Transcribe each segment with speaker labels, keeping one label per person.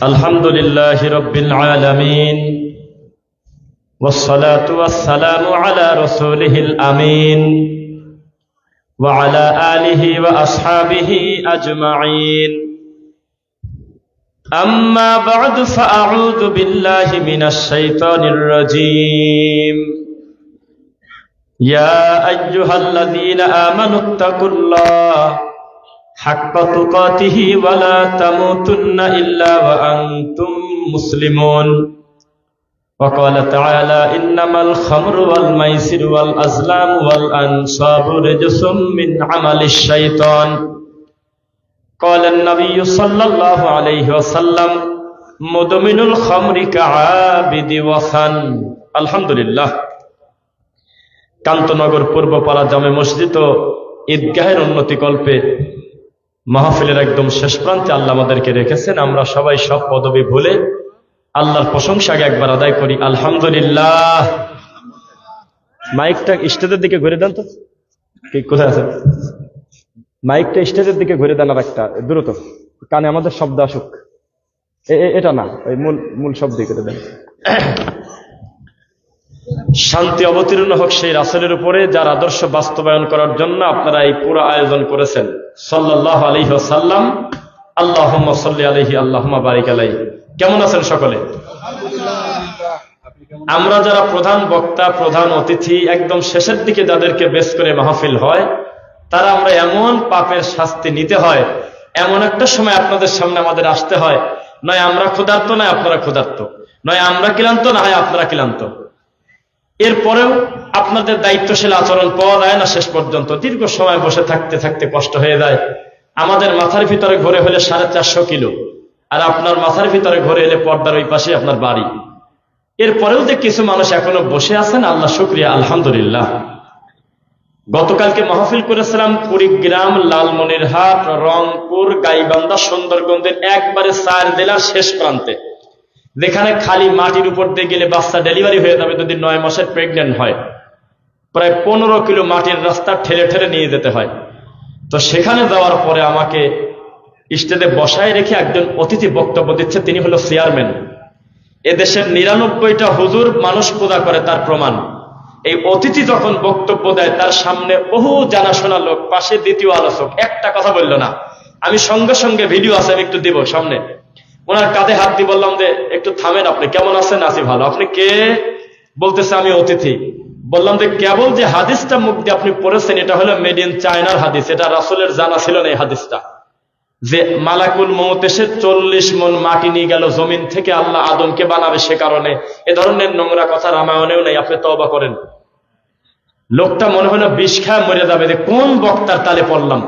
Speaker 1: আলহামদুলিল্লাহি রাব্বিল আলামিন والصلاة والسلام على رسوله الأمين وعلى آله وأصحابه أجمعين أما بعد فأعوذ بالله من الشيطان الرجيم يا أيها الذين آمنوا اتقوا الله حق تقاته ولا تموتن إلا وأنتم مسلمون وقال تعالى إنما الخمر والميسر والأزلام والأنصاب رجس من عمل الشيطان قال النبي صلى الله عليه وسلم مدمن الخمر كعابد وثن الحمد لله কান্তনগর পূর্বপাড়া জামে মসজিদ ও ঈদগাহের উন্নতি কল্পে মাহফিলের একদম শেষ প্রান্তে আল্লাহ আমাদেরকে রেখেছেন। আমরা সবাই সব পদবি ভুলে আল্লাহর প্রশংসাকে একবার আদায় করি আলহামদুলিল্লাহ। মাইকটা স্টেজের দিকে ঘুরে দেন তো, কোথায় আছে মাইকটা? স্টেজের দিকে ঘুরে দেন আর একটা দ্রুত, কানে আমাদের শব্দ আসুক। এটা না, ওই মূল শব্দ করে দেন। শান্তি অবতীর্ণ হোক সেই রাসূলের উপরে যার আদর্শ বাস্তবায়ন করার জন্য আপনারা এই পুরো আয়োজন করেছেন। সাল্লাল্লাহু আলাইহি ওয়াসাল্লাম, আল্লাহুম্মা সাল্লি আলাইহি আল্লাহুম্মা বারিক আলাইহি। কেমন আছেন সকলে? আমরা যারা প্রধান বক্তা, প্রধান অতিথি, একদম শেষের দিকে যাদেরকে বেশ করে মাহফিল হয়, তারা আমরা এমন পাপের শাস্তি নিতে হয়, এমন একটা সময় আপনাদের সামনে আমাদের আসতে হয়, নয় আমরা ক্ষুধার্ত নয় আপনারা ক্ষুধার্ত, নয় আমরা ক্লান্ত না হয় আপনারা ক্লান্ত। এরপরেও আপনাদের দায়িত্বশীল আচরণ পাওয়া যায় না শেষ পর্যন্ত। দীর্ঘ সময় বসে থাকতে থাকতে কষ্ট হয়ে যায়। আমাদের মাথার ভিতরে ঘরে হলে 450 কিলো, আর আপনার মাথার ভিতরে ঘরে এলে পর্দার ওই পাশে আপনার বাড়ি। এরপরেও যে কিছু মানুষ এখনো বসে আছেন, আল্লাহ শুকরিয়া, আলহামদুলিল্লাহ। গতকালকে মাহফিল করেছিলাম কুড়িগ্রাম, লালমনিরহাট, রংপুর, গাইবান্ধা, সুন্দরগঞ্জের একবারে 4 জেলার শেষ প্রান্তে, যেখানে খালি মাটির উপর দিয়ে গেলে বাচ্চা ডেলিভারি হয়ে যাবে যদি 9 মাসের প্রেগনেন্ট হয়। প্রায় 15 কিলো মাটির রাস্তা ঠেলে ঠেলে নিয়ে যেতে হয়। তো সেখানে যাওয়ার পরে আমাকে স্টেজে বসায় রেখে একজন অতিথি বক্তব্য দিচ্ছে, তিনি হলো চেয়ারম্যান। এদেশের 99টা হুজুর মানুষ পূজা করে তার প্রমাণ। এই অতিথি যখন বক্তব্য দেয়, তার সামনে বহু জানাশোনা লোক, পাশে দ্বিতীয় আলোচক, একটা কথা বলল না। আমি সঙ্গে সঙ্গে ভিডিও আছে, আমি একটু দিব সামনে। ওনার কাঁধে হাত দিয়ে বললাম যে একটু থামেন, আপনি কেমন আছেন? আছি ভালো। আপনি কে? বলতেছে আমি অতিথি। বললাম যে কেবল যে হাদিসটা মুখ দিয়ে আপনি পড়েছেন, এটা হলো মেড ইন চায়নার হাদিস, এটা রাসূলের জানা ছিল না এই হাদিসটা, যে মালাকুল মউত এসে 40 মণ মাটি নিয়ে গেল জমিন থেকে, আল্লাহ আদমকে বানাবে সে কারণে। এ ধরনের নোংরা কথা রামায়ণেও নেই, আপনি তওবা করেন। লোকটা মনে হলো বিষ খায় মরে যাবে, যে কোন বক্তার তালে পড়লাম।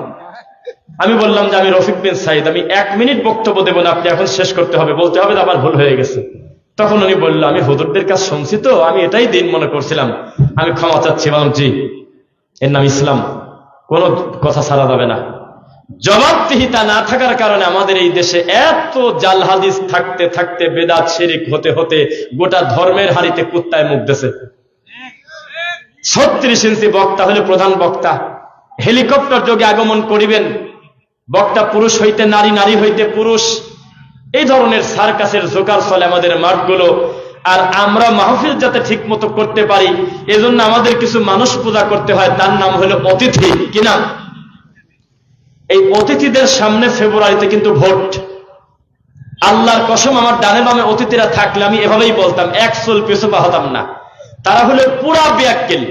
Speaker 1: আমি বললাম যে আমি রফিক বিন সাইদ, আমি 1 মিনিট বক্তব্য দেব না, আপনি এখন শেষ করতে হবে, বলতে হবে আমার ভুল হয়ে গেছে। তখন উনি বলল, আমি হুজুরদের কাছে শুনছি তো, আমি এটাই দিন মনে করছিলাম, আমি ক্ষমা চাচ্ছি। বললাম জি, এর নাম ইসলাম, কোন কথা ছাড়া যাবে না। জবাবদিহিতা না থাকার কারণে আমাদের এই দেশে এত জাল হাদিস থাকতে থাকতে, বেদাত শিরিক হতে হতে গোটা ধর্মের হাড়িতে কুত্তায় মুখ দিয়েছে। 36 ইঞ্চি বক্তা হলে প্রধান বক্তা, হেলিকপ্টার যোগে আগমন করিবেন, বক্তা পুরুষ হইতে নারী, নারী হইতে পুরুষ। এই ধরনের সার্কাসের জোকার চলে আমাদের মাঠগুলো। আর আমরা মাহফিল যাতে ঠিক মতো করতে পারি, এজন্য আমাদের কিছু মানুষ পূজা করতে হয়, তার নাম হলো অতিথি। কিনা? এই অতিথিদের সামনে ফেব্রুয়ারিতে কিন্তু ভোট। আল্লাহর কসম, আমার ডানে বামে অতিথিরা থাকলে আমি এভাবেই বলতাম, 1 চুল পিছু পা হতাম না। তারা হলো পুরা বিয়াক্কেল।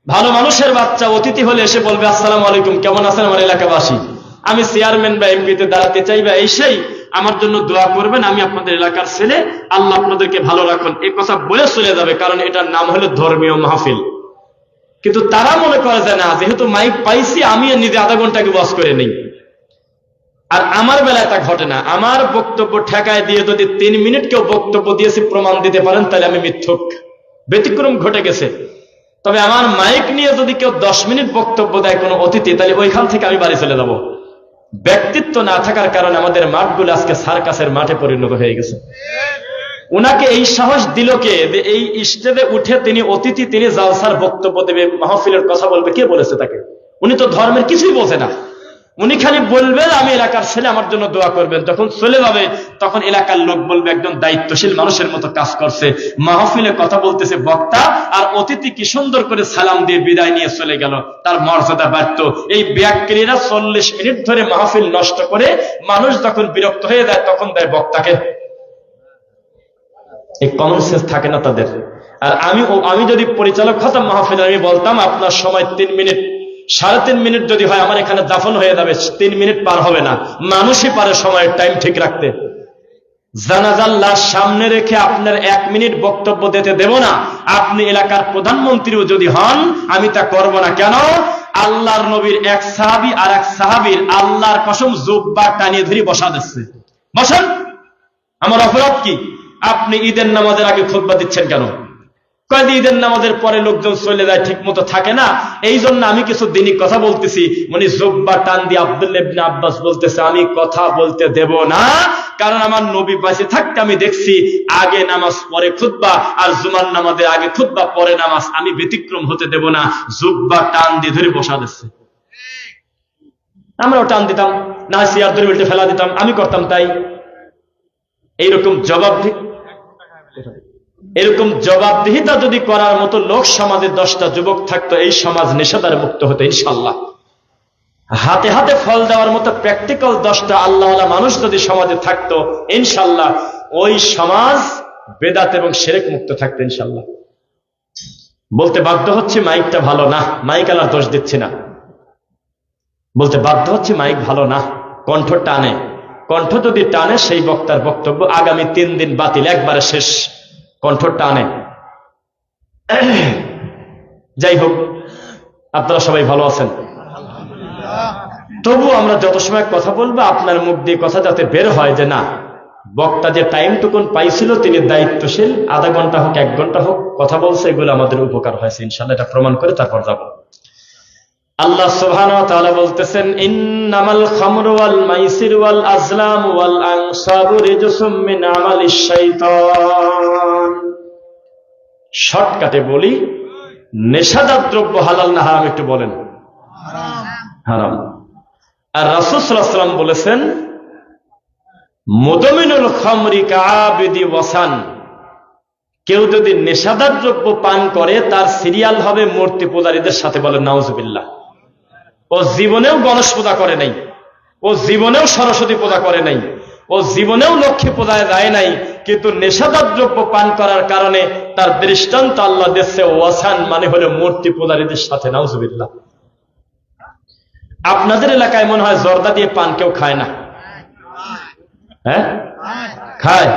Speaker 1: ভালো মানুষের বাচ্চা অতিথি হলে এসে বলবে আসসালামু আলাইকুম, কেমন আছেন আমার এলাকাবাসী, আমি চেয়ারম্যান বা এমপিতে দাঁড়াতে চাই, বা এই সেই, আমার জন্য দোয়া করবেন, আমি আপনাদের এলাকার ছেলে, আল্লাহ আপনাদেরকে ভালো রাখুন, এই কথা বলে চলে যাবে, কারণ এটার নাম হলো ধর্মীয় মাহফিল। কিন্তু তারা মনে করে যে না, যেহেতু মাইক পাইছি, আমি নিজে আধা ঘন্টাকে ওয়াজ করে নেই। আর আমার বেলায় তা ঘটে না। আমার বক্তব্য ঠেকায় দিয়ে যদি 3 মিনিট কেউ বক্তব্য দিয়েছি প্রমাণ দিতে পারেন, তাহলে আমি মিথ্যুক। ব্যতিক্রম ঘটে গেছে। তবে আমার মাইক নিয়ে যদি কেউ 10 মিনিট বক্তব্য দেয় কোনো অতিথি, তাহলে ওইখান থেকে আমি বাড়ি চলে যাব। ব্যক্তিত্ব না থাকার কারণে আমাদের মাঠগুলো আজকে সার্কাসের মাঠে পরিণত হয়ে গেছে। উনাকে এই সাহস দিল কে, যে এই স্টেজে উঠে তিনি অতিথি, তিনি জালসার বক্তব্য দেবে, মাহফিলের কথা বলবে? কে বলেছে তাকে? উনি তো ধর্মের কিছুই বোঝে না। উনি খালি বলবেন আমি এলাকার ছেলে, আমার জন্য দোয়া করবেন, যখন চলে যাবে তখন এলাকার লোক বলবে একদম দায়িত্বশীল মানুষের মতো কাজ করছে, মাহফিলে কথা বলতেছে বক্তা, আর অতিথি কি সুন্দর করে সালাম দিয়ে বিদায় নিয়ে চলে গেল, তার মর্যাদা বাড়ত। এই ব্যাককেরীরা 40 মিনিট ধরে মাহফিল নষ্ট করে মানুষ যখন বিরক্ত হয়ে যায় তখন দেয় বক্তাকে। এই কমন সেন্স থাকে না তাদের। আর আমি যদি পরিচালক হতাম মাহফিলে, আমি বলতাম আপনার সময় 3 মিনিট, 3.5 মিনিট যদি হয়, আমার এখানে দাফন হয়ে যাবে, 3 মিনিট পার হবে না। মানুষই পারে সময়ের টাইম ঠিক রাখতে। জানাজার লাশ সামনে রেখে আপনার 1 মিনিট বক্তব্য দিতে দেব না। আপনি এলাকার প্রধানমন্ত্রীও যদি হন, আমি তা করব না। কেন? আল্লাহর নবীর এক সাহাবী আর এক সাহাবীর আল্লাহর কসম জুব্বা টানিয়ে ধরে বসা দিচ্ছে, বসেন, আমার অপরাধ কি? আপনি ঈদের নামাজের আগে খুতবা দিচ্ছেন কেন? কয়েকদিন ঈদের নামাজের পরে লোকজন চলে যায়, ঠিক মতো থাকে না, এই জন্য আমি কিছু দিনই কথা বলতেছি। মানে জুব্বা টান দিয়ে আব্দুল্লাহ ইবনে আব্বাস বলতেছে আমি কথা বলতে দেব না, কারণ আমার নবী বেঁচে থাকতে আমি দেখছি আগে নামাজ পরে খুতবা, আর জুমার নামাজের আগে খুতবা পরে নামাজ, আমি ব্যতিক্রম হতে দেব না। জুব্বা টান দিয়ে ধরে বসা দিচ্ছে। আমরাও টান দিতাম, না চেয়ার ধরে উল্টে ফেলা দিতাম, আমি করতাম তাই। এরকম জবাবদিহিতা যদি করার মতো লোক সমাজে 10টা যুবক থাকতো, এই সমাজ নেশাদার মুক্ত হতো ইনশাআল্লাহ। হাতে হাতে ফল দেওয়ার মতো প্র্যাকটিক্যাল 10টা আল্লাহওয়ালা মানুষ যদি সমাজে থাকতো, ইনশাআল্লাহ ওই সমাজ বেদাত এবং শিরক মুক্ত থাকতো ইনশাআল্লাহ। বলতে বাধ্য হচ্ছে মাইকটা ভালো না, মাইক আলার দোষ দিচ্ছি না, বলতে বাধ্য হচ্ছে মাইক ভালো না, কণ্ঠ টানে। কণ্ঠ যদি টানে সেই বক্তার বক্তব্য আগামী 3 দিন বাতিল, একবারে শেষ, কণ্ঠ টানে। যাই হোক, আপনারা সবাই ভালো আছেন? তবু আমরা যত সময় কথা বলবো আপনার মুখ দিয়ে কথা যাতে বের হয় যে না, বক্তা যে টাইমটুকুন পাইছিল তিনি দায়িত্বশীল, আধা ঘন্টা হোক 1 ঘন্টা হোক কথা বলছে, এগুলো আমাদের উপকার হয়েছে ইনশাআল্লাহ। এটা প্রমাণ করে তারপর যাব। আল্লাহ সুবহানাহু ওয়া তাআলা বলতেছেন ইন্নামাল খামরু ওয়াল মাইসির ওয়াল আজলাম ওয়াল আনসাবু রিজসুম মিন আমালিশ শাইতান। শর্টকাটে বলি, নেশাদার দ্রব্য হালাল না হারাম একটু বলেন? হারাম। আর রাসূল সাল্লাল্লাহু আলাইহি ওয়াসাল্লাম বলেছেন মুদমিনুল খামরি কাআবিদি ওয়াসান, কেউ যদি নেশাদার দ্রব্য পান করে তার সিরিয়াল হবে মূর্তি পূজারীদের সাথে। বলেন নাউজুবিল্লাহ। ও জীবনেও গণেশ পূজা করে নাই, ও জীবনেও সরস্বতী পূজা করে নাই, ও জীবনেও লক্ষ্মী পূজায় যায় নাই, কিন্তু নেশাদার দ্রব্য পান করার কারণে তার দৃষ্টান্ত আল্লাহ দিচ্ছে ওয়াসান, মানে হলো মূর্তি পূজারীদের সাথে। নাউজুবিল্লাহ। আপনাদের এলাকায় মনে হয় জর্দা দিয়ে পান কেউ খায় না? হ্যাঁ, খায়।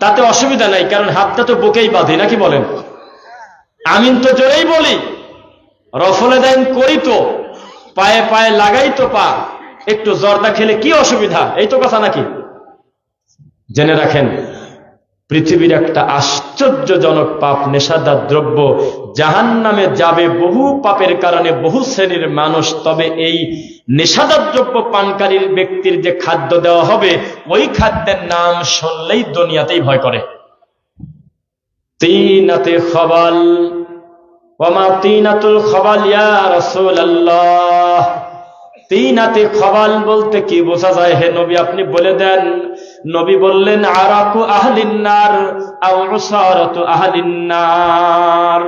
Speaker 1: তাতে অসুবিধা নাই, কারণ হাতটা তো বুকেই বাঁধি, নাকি বলেন? আমিন তো জোরেই বলি, রফলে দেন করি তো, পায়ে পায়ে লাগাই তো পা, একটু জর্দা খেলে কি অসুবিধা, এই তো কথা নাকি? জেনে রাখেন, পৃথিবীর একটা আশ্চর্যজনক পাপ নেশাদার দ্রব্য। জাহান্নামে যাবে বহু পাপের কারণে বহু শ্রেণীর মানুষ, তবে এই নেশাদার দ্রব্য পানকারীর ব্যক্তির যে খাদ্য দেওয়া হবে, ওই খাদ্যের নাম শুনলেই দুনিয়াতেই ভয় করে। তিনাতে খবাল, ওয়ামা তিনাতুল খবাল ইয়া রাসূলুল্লাহ। তিনাতে খবাল বলতে কি বোঝা যায় হে নবী, আপনি বলে দেন। নবী বললেন আরাকু আহলিন নার আও উসারাতু আহলিন নার।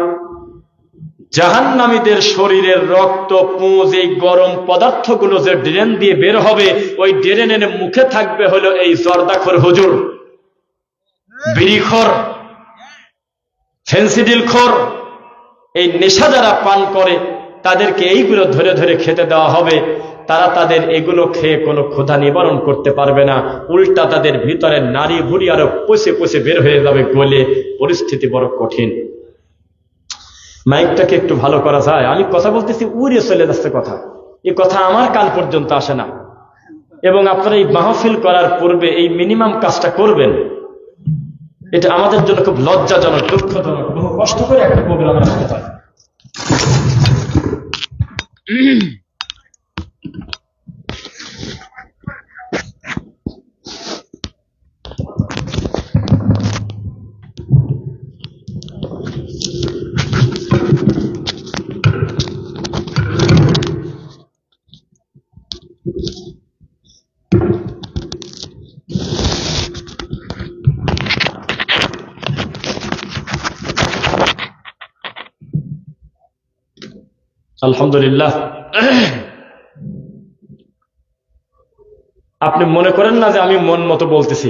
Speaker 1: জাহান্নামীদের শরীরের রক্ত, পুঁজ, এই গরম পদার্থগুলো যে ড্রেন দিয়ে বের হবে, ওই ড্রেনের মুখে থাকবে হলো এই জর্দাখোর হুজুর, বিড়িখোর, ফেন্সিডিলখোর। এই নেশা যারা পান করে তাদেরকে এইগুলো ধরে ধরে খেতে দেওয়া হবে। তারা তাদের এগুলো খেয়ে কোনো ক্ষুধা নিবারণ করতে পারবে না, উল্টা তাদের ভিতরে নারী ভুড়ি আরো পচে পচে বের হয়ে যাবে গলে। পরিস্থিতি বড় কঠিন। মাইকটাকে একটু ভালো করা যায়? আমি কথা বলতেছি, উড়ে চলে যাচ্ছে কথা, এই কথা আমার কান পর্যন্ত আসে না। এবং আপনারা এই মাহফিল করার পূর্বে এই মিনিমাম কাজটা করবেন। এটা আমাদের জন্য খুব লজ্জাজনক, দুঃখজনক, বহু কষ্ট করে একটা প্রোগ্রাম আসতে হয়। আলহামদুলিল্লাহ। আপনি মনে করেন না যে আমি মন মতো বলতেছি।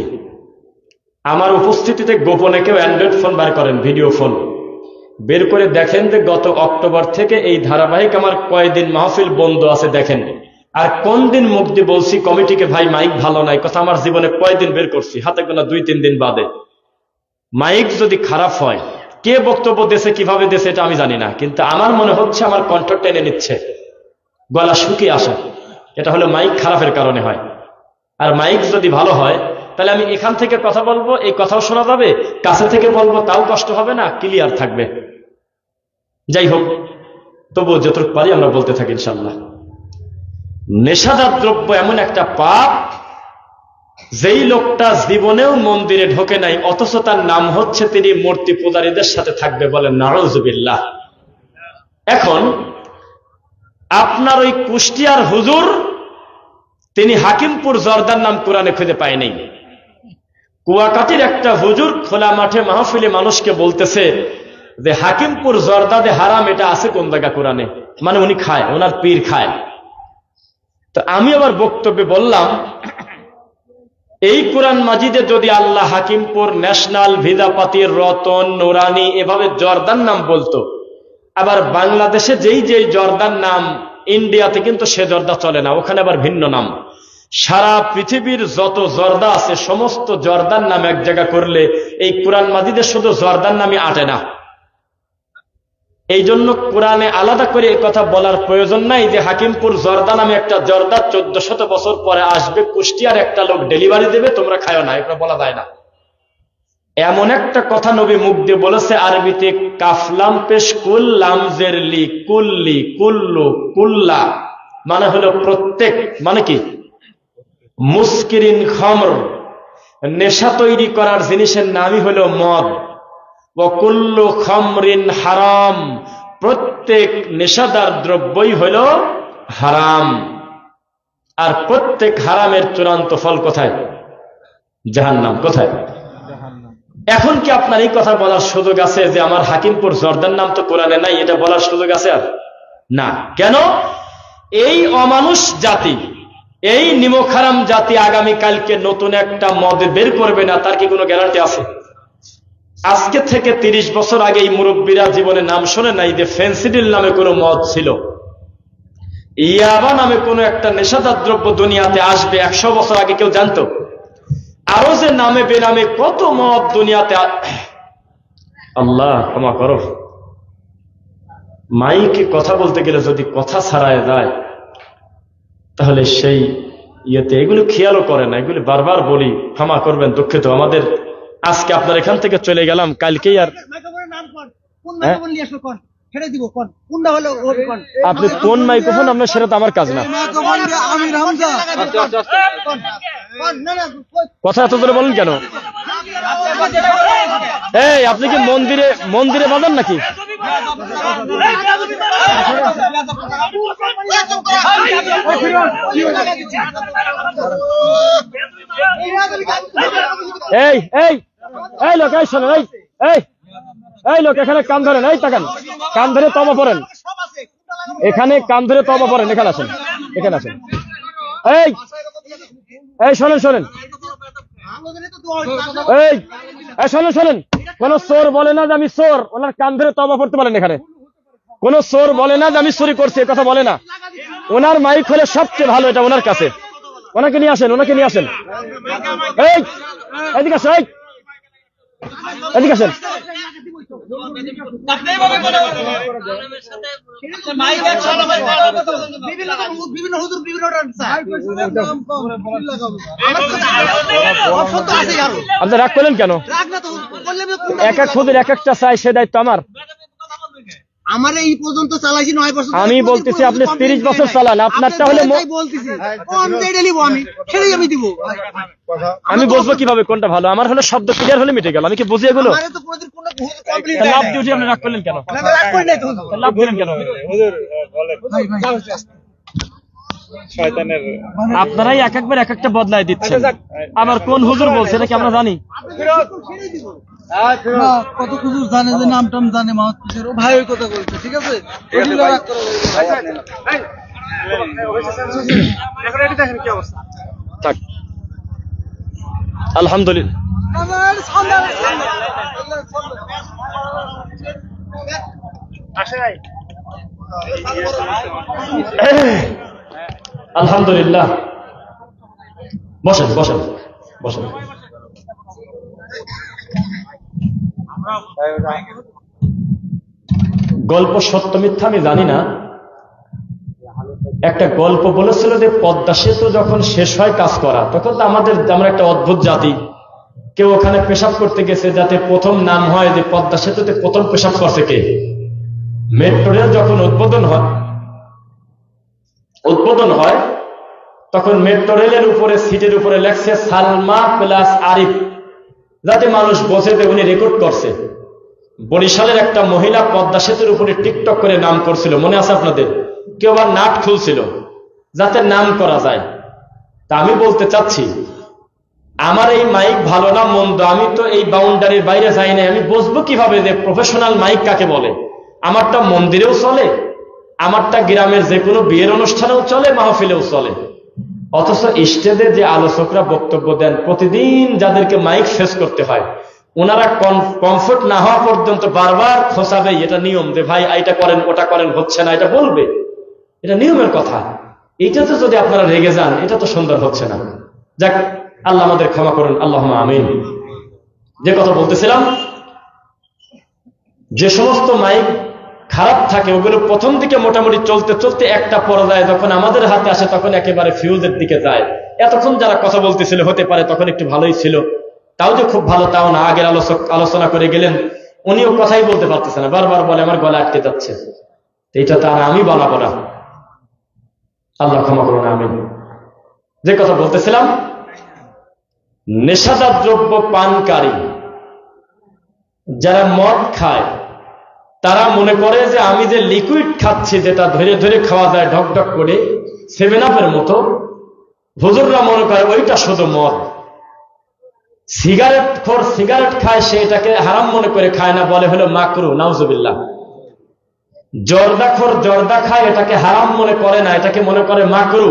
Speaker 1: আমার উপস্থিতিতে গোপনে কেউ অ্যান্ড্রয়েড ফোন বের করেন, ভিডিও ফোন বের করে দেখেন যে গত অক্টোবর থেকে এই ধারাবাহিক আমার কয়দিন মাহফিল বন্ধ আছে দেখেন। আর কোন দিন মুখ দিয়ে বলছি কমিটিকে ভাই মাইক ভালো নাই, কথা আমার জীবনে কয়দিন বের করছি, হাতে গোনা 2-3 দিন বাদে। মাইক যদি খারাপ হয়, কে বক্তব্য দিয়েছে কিভাবে দিয়েছে এটা আমি জানি না, কিন্তু আমার মনে হচ্ছে আমার কণ্ঠ টেনে নিচ্ছে, গলা শুকিয়ে আসে। এটা হলো মাইক খারাপের কারণে হয়। আর মাইক যদি ভালো হয় তাহলে আমি এখান থেকে কথা বলবো, এই কথাও শোনা যাবে, কাছে থেকে বলবো তাও কষ্ট হবে না, ক্লিয়ার থাকবে। যাই হোক, তবুও যতটুকু পারি আমরা বলতে থাকি ইনশাআল্লাহ। নেশাদার দ্রব্য এমন একটা পাপ, যেই লোকটা জীবনেও মন্দিরে ঢোকে নাই, অথচ তার নাম হচ্ছে তিনি মূর্তি পূজারীদের সাথে থাকবে, বলেন নাউযুবিল্লাহ। এখন আপনার ওই কুষ্টিয়ার হুজুর, তিনি হাকিমপুর জর্দার নাম কোরআনে খুঁজে পায় নাই। কুয়াকাটির একটা হুজুর খোলা মাঠে মাহফিলে মানুষকে বলতেছে যে হাকিমপুর জর্দাদে হারাম, এটা আছে কোন জায়গা কোরআনে? মানে উনি খায়, ওনার পীর খায়। তো আমি আবার বক্তব্যে বললাম, এই কোরআন মাজিদে যদি আল্লাহ হাকিমপুর, ন্যাশনাল, ভিদাপাতির, রতন, নুরানি এভাবে জর্দার নাম বলতো, আবার বাংলাদেশে যেই জর্দার নাম, ইন্ডিয়াতে কিন্তু সে জর্দা চলে না, ওখানে আবার ভিন্ন নাম। সারা পৃথিবীর যত জর্দা আছে সমস্ত জর্দার নাম এক জায়গা করলে এই কোরআন মাজিদে শুধু জর্দার নামই আটে না। এই জন্য কোরআনে আলাদা করে এই কথা বলার প্রয়োজন নাই যে হাকিমপুর জর্দা নামে একটা জর্দা 1400 বছর পরে আসবে, কুষ্টিয়ার একটা লোক ডেলিভারি দেবে, তোমরা খায়ো না, এটা বলা যায় না। এমন একটা কথা নবী মুখ দিয়ে বলেছে আরবিতে, কাফলাম পেশ কুল লামজের লি কুল্লি কুল্লু কুল্লা, মানে হলো প্রত্যেক, মানে কি মুস্কিরিন খামর, নেশা তৈরি করার জিনিসের নামই হলো মদ। ও কুল্লু খামরিন হারাম, প্রত্যেক নেশাদার দ্রব্যই হলো হারাম। আর প্রত্যেক হারামের চূড়ান্ত ফল কোথায়? জাহান্নাম। কোথায়? এখন কি আপনার এই কথা বলার সুযোগ আছে যে আমার হাকিমপুর জর্দার নাম তো কোরআনে নাই, এটা বলার সুযোগ আছে? আর না। কেন? এই অমানুষ জাতি, এই নিমকহারাম জাতি আগামীকালকে নতুন একটা মদ বের করবে না, তার কি কোনো গ্যারান্টি আছে? আজকে থেকে 30 বছর আগে এই মুরব্বীরা জীবনে নাম শোনে নাই যে ফেন্সিডিল নামে কোনো মদ ছিল, ইয়াবা নামে কোনো একটা নেশাদার দ্রব্য দুনিয়াতে আসবে 100 বছর আগে কেউ জানতো? আরো যে নামে বেনামে কত মদ দুনিয়াতে। আল্লাহ ক্ষমা করো, মাইকে কথা বলতে গেলে যদি কথা ছাড়ায় যায় তাহলে সেই ইয়েতে এগুলো খেয়ালও করে না, এগুলি বারবার বলি, ক্ষমা করবেন, দুঃখিত। আমাদের আজকে আপনার এখান থেকে চলে গেলাম, কালকেই আর আপনি কোন মাইক্রোফোন আপনার, সেটা তো আমার কাজ না। কথা এত ধরে বলেন কেন? এই আপনি কি মন্দিরে বাজান নাকি? এই এই এই লোক, এই শোনেন, এই লোক, এখানে কান ধরেন, এই তাকান, কান ধরে তবা পড়েন, এখানে কান ধরে তবা পড়েন, এখানে আসেন, এখানে আসেন। এই এই শোনেন, এই শোনেন, কোন চোর বলে না যে আমি চোর, ওনার কান ধরে তবা পড়তে পারেন। এখানে কোন চোর বলে না যে আমি চুরি করছি, এ কথা বলে না। ওনার মাইক হলে সবচেয়ে ভালো, এটা ওনার কাছে। ওনাকে নিয়ে আসেন, ওনাকে নিয়ে আসেন। এই এদিকে আসেন, এদিকে আসেন। আপনি রাগ করলেন কেন? এক এক হুজুর এক একটা চাই, সে দায়িত্ব আমার।
Speaker 2: আমার এই পর্যন্ত চালাইছি 9 বছর।
Speaker 1: আমি বলতেছি আপনি 30 বছর চালান, আপনারটা হলে আমি বুঝবো কিভাবে কোনটা ভালো? আমার হলে শব্দ ক্লিয়ার হলে মিটে গেল, আমি কি বুঝি এগুলো? লাভ ডিউটি আপনি রাগ করলেন কেন? লাভ দিলেন কেন? আপনারাই এক একবার এক একটা বদলায় দিচ্ছেন। আবার কোন হুজুর বলছে এটা কি আমরা জানি?
Speaker 3: না, কত কিছু জানে, যে নাম টাম জানে মাহমুদ ও ভাই ওই কথা বলছে, ঠিক আছে? ওইগুলো রাগ করা যাবে না।
Speaker 1: থাক আলহামদুলিল্লাহ।
Speaker 3: আমার সামনে
Speaker 1: আলহামদুলিল্লাহ, বসেন বসেন বসেন। গল্প সত্য মিথ্যা আমি জানি না, একটা গল্প বলেছিল যে পদ্মা সেতু যখন শেষ হয় কাজ করা, তখন তো আমরা একটা অদ্ভুত জাতি, কেউ ওখানে পেশাব করতে গেছে, যাতে প্রথম নাম হয় যে পদ্মা সেতুতে প্রথম পেশাব করছে কে। মেট্রো রেল যখন উদ্বোধন হয় তখন মেট্রো রেলের উপরে সিটের উপরে লেখছে সালমা প্লাস আরিফ, যাতে মানুষ বোঝে যে উনি রেকর্ড করছে। বরিশালের একটা মহিলা পদ্মা সেতুর উপরে টিকটক করে নাম করছিল, মনে আছে আপনাদের? কেউ আবার নাট খুলছিল যাতে নাম করা যায়। তা আমি বলতে চাচ্ছি, আমার এই মাইক ভালো না মন্দ, আমি তো এই বাউন্ডারির বাইরে যাই না, আমি বুঝবো কিভাবে যে প্রফেশনাল মাইক কাকে বলে? আমারটা মন্দিরেও চলে, আমারটা গ্রামের যে কোনো বিয়ের অনুষ্ঠানেও চলে, মাহফিলেও চলে। অথচ স্টেজে যে আলোচকরা বক্তব্য দেন, প্রতিদিন যাদেরকে মাইক ফেস করতে হয়, ওনারা কমফোর্ট না হওয়া পর্যন্ত বারবার খোঁচাবে, এটা নিয়ম, যে ভাই এইটা করেন ওটা করেন, হচ্ছে না, এটা বলবে, এটা নিয়মের কথা। এইটাতে যদি আপনারা রেগে যান, এটা তো সুন্দর হচ্ছে না। যাক, আল্লাহ আমাদের ক্ষমা করুন, আল্লাহুম্মা আমিন। যে কথা বলতেছিলাম, যে সমস্ত মাইক খারাপ থাকে ওগুলো প্রথম দিকে মোটামুটি চলতে চলতে একটা পর্যায়ে যখন আমাদের হাতে আসে তখন একেবারে ফিউজের দিকে যায়। এতক্ষণ যারা কথা বলতেছিল হতে পারে তখন একটু ভালোই ছিল, তাও যে খুব ভালো তাও না। আগের আলোচনা করে গেলেন, উনিও কথাই বলতে পারতেছে না, বারবার বলে আমার গলা আটকে যাচ্ছে। এইটা তার আমি বানাবো না, আল্লাহ ক্ষমা করুন, আমিন। যে কথা বলতেছিলাম, নেশাদার দ্রব্য পানকারী যারা মদ খায়, তারা মনে করে যে আমি যে লিকুইড খাচ্ছি, যেটা ধরে ধরে খাওয়া যায় ঢক ঢক করে, 7-আপের মতো, হুজুররা মনে করে ওইটা শুধু মদ। সিগারেট খায়, সে এটাকে হারাম মনে করে খায় না, বলে হলো মাকরু, নাউজুবিল্লাহ। জর্দা খায়, এটাকে হারাম মনে করে না, এটাকে মনে করে মাকরু।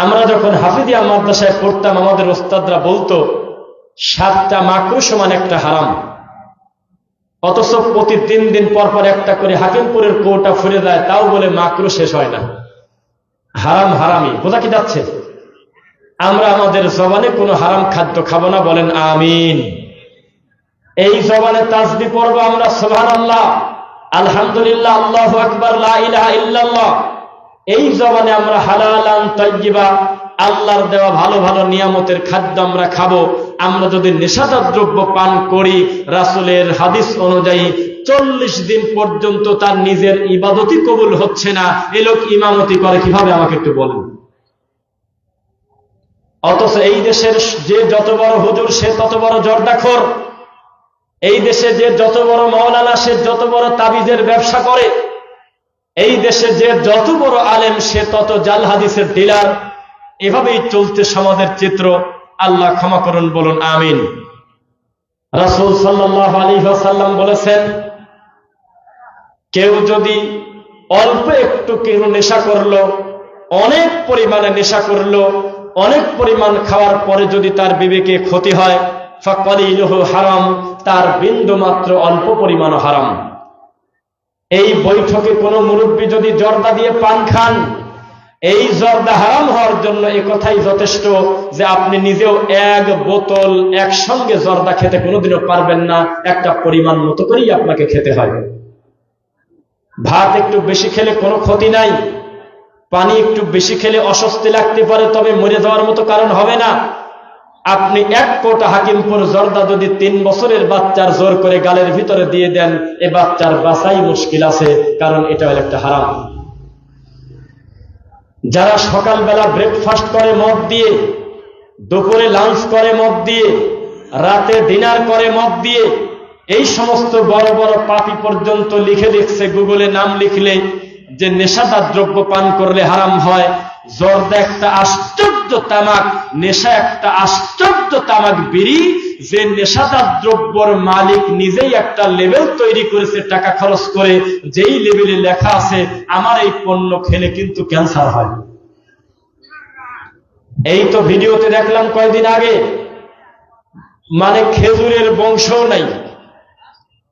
Speaker 1: আমরা যখন হাফিজিয়া মাদ্রাসায় পড়তাম, আমাদের ওস্তাদরা বলতো 7টা মাকরু সমান একটা হারাম। অথচ প্রতি 3 দিন পর পর একটা করে হাকিমপুরের কোটা ফুরে যায়, তাও বলে মাকরু শেষ হয় না। হারাম হারামি, বোঝা কি যাচ্ছে? আমরা আমাদের জবানে কোনো হারাম খাদ্য খাবো না, বলেন আমিন। এই জবানে তাসবিহ পড়বো আমরা, সুবহানাল্লাহ, আলহামদুলিল্লাহ, আল্লাহু আকবার, লা ইলাহা ইল্লাল্লাহ। এই জবানে আমরা হালালান তাইয়্যিবা, আল্লাহর দেওয়া ভালো ভালো নিয়ামতের খাদ্য আমরা খাবো। আমরা যদি নেশাদার দ্রব্য পান করি, রাসূলের হাদিস অনুযায়ী 40 দিন পর্যন্ত তার নিজের ইবাদতই কবুল হচ্ছে না। এই লোক ইমামতি করে কিভাবে, আমাকে একটু বলেন। অথচ এই দেশের যে যত বড় হুজুর সে তত বড় জর্দাখোর, এই দেশে যে যত বড় মাওলানা সে যত বড় তাবিজের ব্যবসা করে, এই দেশে যে যত বড় আলেম সে তত জাল হাদিসের ডিলার। এভাবেই চলছে সমাজের চিত্র। আল্লাহ ক্ষমা করুন, বলুন আমিন। রাসূল সাল্লাল্লাহু আলাইহি ওয়াসাল্লাম বলেছেন, কেউ যদি অল্প একটু কেউ নেশা করলো, অনেক পরিমাণে নেশা করলো, অনেক পরিমাণ খাওয়ার পরে যদি তার বিবেকে ক্ষতি হয়, ফাকালিলুহু হারাম, তার বিন্দু মাত্র অল্প পরিমাণ হারাম। এই বৈঠকে কোনো মুরব্বী যদি জর্দা দিয়ে পান খান, এই জর্দা হারাম হওয়ার জন্য এই কথাই যথেষ্ট যে আপনি নিজেও 1 বোতল একসঙ্গে জর্দা খেতে কোনোদিনও পারবেন না, একটা পরিমাণ মতো করেই আপনাকে খেতে হয়। ভাত একটু বেশি খেলে কোনো ক্ষতি নাই, পানি একটু বেশি খেলে অস্বস্তি লাগতে পারে, তবে মরে যাওয়ার মতো কারণ হবে না। আপনি 1 কোটা হাকিমপুর জর্দা যদি 3 বছরের বাচ্চার জোর করে গালের ভিতরে দিয়ে দেন, এ বাচ্চার বাঁচাই মুশকিল আছে, কারণ এটা হলো একটা হারাম। যারা সকালবেলা ব্রেকফাস্ট করে মদ দিয়ে, দুপুরে লাঞ্চ করে মদ দিয়ে, রাতে ডিনার করে মদ দিয়ে, এই সমস্ত বড় বড় পাপী পর্যন্ত লিখে দিচ্ছে, গুগলে নাম লিখলে যে নেশাদার দ্রব্য পান করলে হারাম হয়। জর্দা একটা আশ্চর্য তামাক, নেশা একটা আশ্চর্য তামাক বিড়ি, যে নেশাদার দ্রব্যর মালিক নিজেই একটা লেভেল তৈরি করেছে টাকা খরচ করে, যেই লেভেলে লেখা আছে আমার এই পণ্য খেলে কিন্তু ক্যান্সার হয়। এই তো ভিডিওতে দেখলাম কয়েকদিন আগে, মানে খেজুরের বংশ নাই,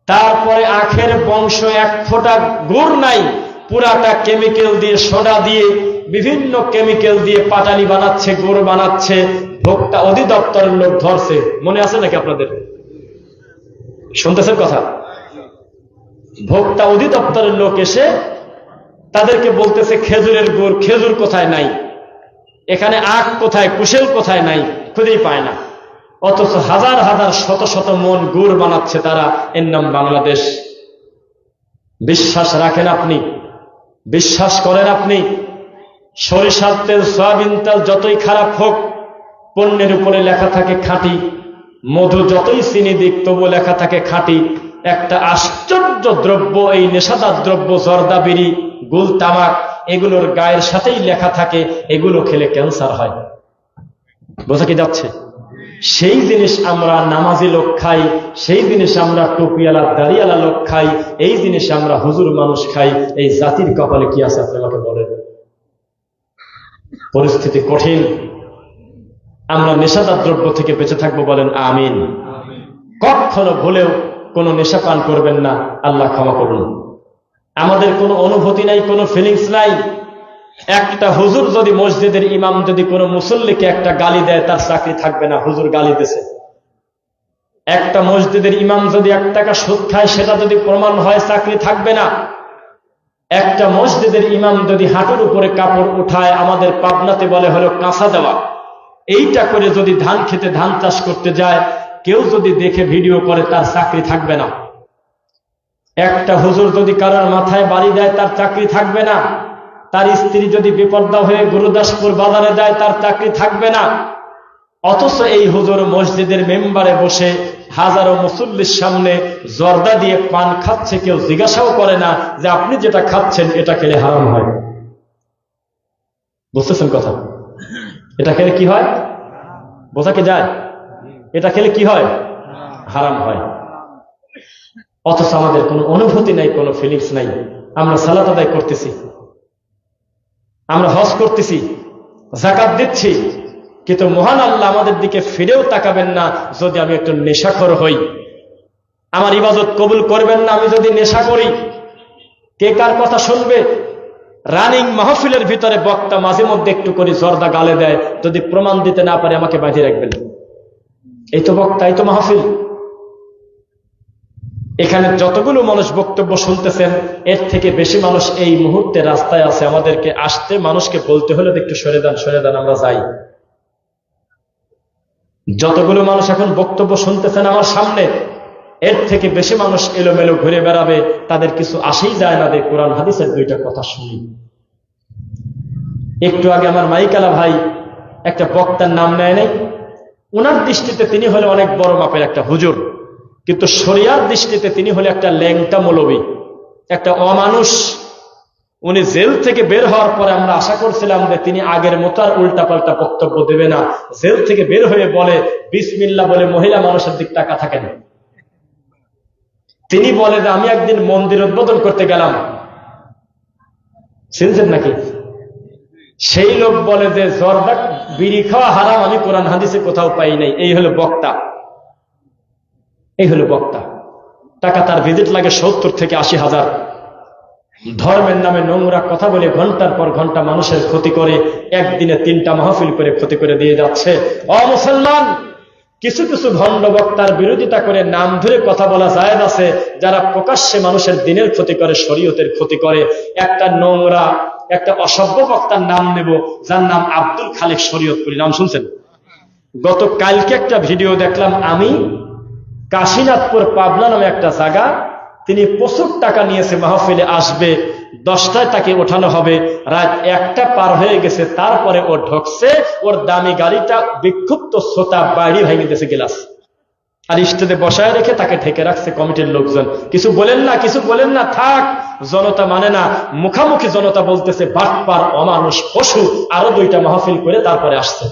Speaker 1: তারপরে আখের বংশ, এক ফোঁটা গুড় নাই, পুরাটা কেমিক্যাল দিয়ে, সোডা দিয়ে, বিভিন্ন কেমিক্যাল দিয়ে পাটালি বানাচ্ছে, গুড় বানাচ্ছে। ভোক্তা অধিদপ্তরের লোক ধরছে, মনে আছে নাকি আপনাদের? শুনতেছেন কথা? ভোক্তা অধিদপ্তরের লোক এসে তাদেরকে বলতেছে খেজুরের গুড়, খেজুর কোথায় নাই, এখানে আখ কোথায়, কুশেল কোথায় নাই, খুঁজেই পায় না। অথচ হাজার হাজার শত শত মন গুড় বানাচ্ছে তারা, এর নাম বাংলাদেশ। বিশ্বাস রাখেন আপনি? বিশ্বাস করেন আপনি? সরিষার তেল, সয়াবিন তেল যতই খারাপ হোক, পণ্যের উপরে লেখা থাকে খাঁটি। মধু যতই চিনি দিক, তবু লেখা থাকে খাঁটি। একটা আশ্চর্য দ্রব্য, এই নেশাদার দ্রব্য জর্দা, বিড়ি, গুল, তামাক, এগুলোর গায়ের সাথেই লেখা থাকে এগুলো খেলে ক্যান্সার হয়। বোঝা কি যাচ্ছে? সেই জিনিস আমরা নামাজি লোক খাই, সেই জিনিস আমরা টুপিওয়ালা দাড়িওয়ালা লোক খাই, এই জিনিস আমরা হুজুর মানুষ খাই। এই জাতির কপালে কি আছে আপনি আমাকে বলেন? পরিস্থিতি কঠিন। আমরা নেশাদার দ্রব্য থেকে বেঁচে থাকবো, বলেন আমিন। কখনো ভুলেও কোনো নেশা পান করবেন না, আল্লাহ ক্ষমা করুন। আমাদের কোনো অনুভূতি নাই, কোনো ফিলিংস নাই। একটা হুজুর যদি, মসজিদের ইমাম যদি কোনো মুসল্লিকে একটা গালি দেয়, তার চাকরি থাকবে না, হুজুর গালি দিয়েছে। একটা মসজিদের ইমাম যদি 1 টাকা সুদ খায়, সেটা যদি প্রমাণ হয়, চাকরি থাকবে না। একটা মসজিদের ইমাম যদি হাঁটুর উপরে কাপড় উঠায়, আমাদের পাবনাতে বলে হলো কাঁচা দেওয়া, এইটা করে যদি ধান খেতে, ধান চাষ করতে যায়, কেউ যদি দেখে ভিডিও করে, তার চাকরি থাকবে না। একটা হুজুর যদি কারোর মাথায় বাড়ি দেয়, তার চাকরি থাকবে না। তার স্ত্রী যদি বিপর্দা হয়ে গুরুদাসপুর বাজারে যায়, তার চাকরি থাকবে না। অথচ এই হুজুর মসজিদের মেম্বারে বসে হাজারো মুসল্লির সামনে জর্দা দিয়ে পান খাচ্ছে, কেউ জিজ্ঞাসাও করে না যে আপনি যেটা খাচ্ছেন এটা খেলে হারাম হয়। বুঝতেছেন কথা? এটা খেলে কি হয়? বোঝা কি যায়? এটা খেলে কি হয়? হারাম হয়। অথচ আমাদের কোনো অনুভূতি নাই, কোনো ফিলিংস নাই। আমরা সালাত আদায় করতেছি, আমরা হজ করতেছি, যাকাত দিচ্ছি, কিন্তু মহান আল্লাহ আমাদের দিকে ফিরেও তাকাবেন না যদি আমি একটু নেশাখোর হই। আমার ইবাদত কবুল করবেন না আমি যদি নেশা করি। কে কার কথা শুনবে? রানিং মাহফিলের ভিতরে বক্তা মাঝে মধ্যে একটু করে জর্দা গালে দেয়, যদি প্রমাণ দিতে না পারে আমাকে বাঁধিয়ে রাখবেন। এই তো বক্তা, এই তো মাহফিল। এখানে যতগুলো মানুষ বক্তব্য শুনতেছেন, এর থেকে বেশি মানুষ এই মুহূর্তে রাস্তায় আছে। আমাদেরকে আসতে, মানুষকে বলতে হলে একটু সরে দেন, সরে দেন, আমরা যাই। যতগুলো মানুষ এখন বক্তব্য শুনতেছেন আমার সামনে, এর থেকে বেশি মানুষ এলোমেলো ঘুরে বেড়াবে, তাদের কিছু আসেই যায় না যে কোরআন হাদিসের 2টা কথা শুনি। একটু আগে আমার মাইকালা ভাই একটা বক্তার নাম নেয় নাই। ওনার দৃষ্টিতে তিনি হলে অনেক বড় মাপের একটা হুজুর, কিন্তু শরিয়ার দৃষ্টিতে তিনি হলে একটা ল্যাংটা মৌলবী, একটা অমানুষ। উনি জেল থেকে বের হওয়ার পরে আমরা আশা করছিলাম যে তিনি আগের মতো আর উল্টাপাল্টা বক্তব্য দেবে না। জেল থেকে বের হয়ে বলে বিসমিল্লাহ বলে মহিলা মানুষের দিক টাকা থাকে না। তিনি বলে যে আমি একদিন মন্দির উদ্বোধন করতে গেলাম, শুনছেন নাকি? সেই লোক বলে যে জর্দা বিড়ি খাওয়া হারাম, আমি কোরআন হাদিসে কোথাও পাই নাই। এই হলো বক্তা, এই হলো বক্তা। টাকা তার ভিজিট লাগে 70 থেকে 80 হাজার। ধর্মের নামে নোংরা কথা বলে ঘন্টার পর ঘন্টা মানুষের ক্ষতি করে, একদিনে 3টা মাহফিল করে ক্ষতি করে দিয়ে যাচ্ছে। মুসলমান, কিছু কিছু ভণ্ড বক্তার বিরোধিতা করে নাম ধরে কথা বলা জায়েজ আছে, যারা প্রকাশ্যে মানুষের দিনের ক্ষতি করে, শরীয়তের ক্ষতি করে। একটা নোংরা, একটা অসভ্য বক্তার নাম নেব, যার নাম আব্দুল খালিক শরীয়তপুরী। নাম শুনছেন? গত কালকে একটা ভিডিও দেখলাম আমি, কাশীনাথপুর পাবনা নামে একটা জায়গা, তিনি প্রচুর টাকা নিয়েছে, মাহফিলে আসবে, 10টায় তাকে ওঠানো হবে, রাত 1টা পার হয়ে গেছে, তারপরে ও ঢুকছে, ওর দামি গাড়িটা বিক্ষুব্ধ শ্রোতা বাড়ি ভেঙে দিয়েছে গেলাস, আর স্টেজে বসায় রেখে তাকে ঢেকে রাখছে কমিটির লোকজন। কিছু বলেন না, কিছু বলেন না, থাক। জনতা মানে না, মুখামুখি জনতা বলতেছে বাটপার, অমানুষ, পশু। আরো 2টা মাহফিল করে তারপরে আসছে।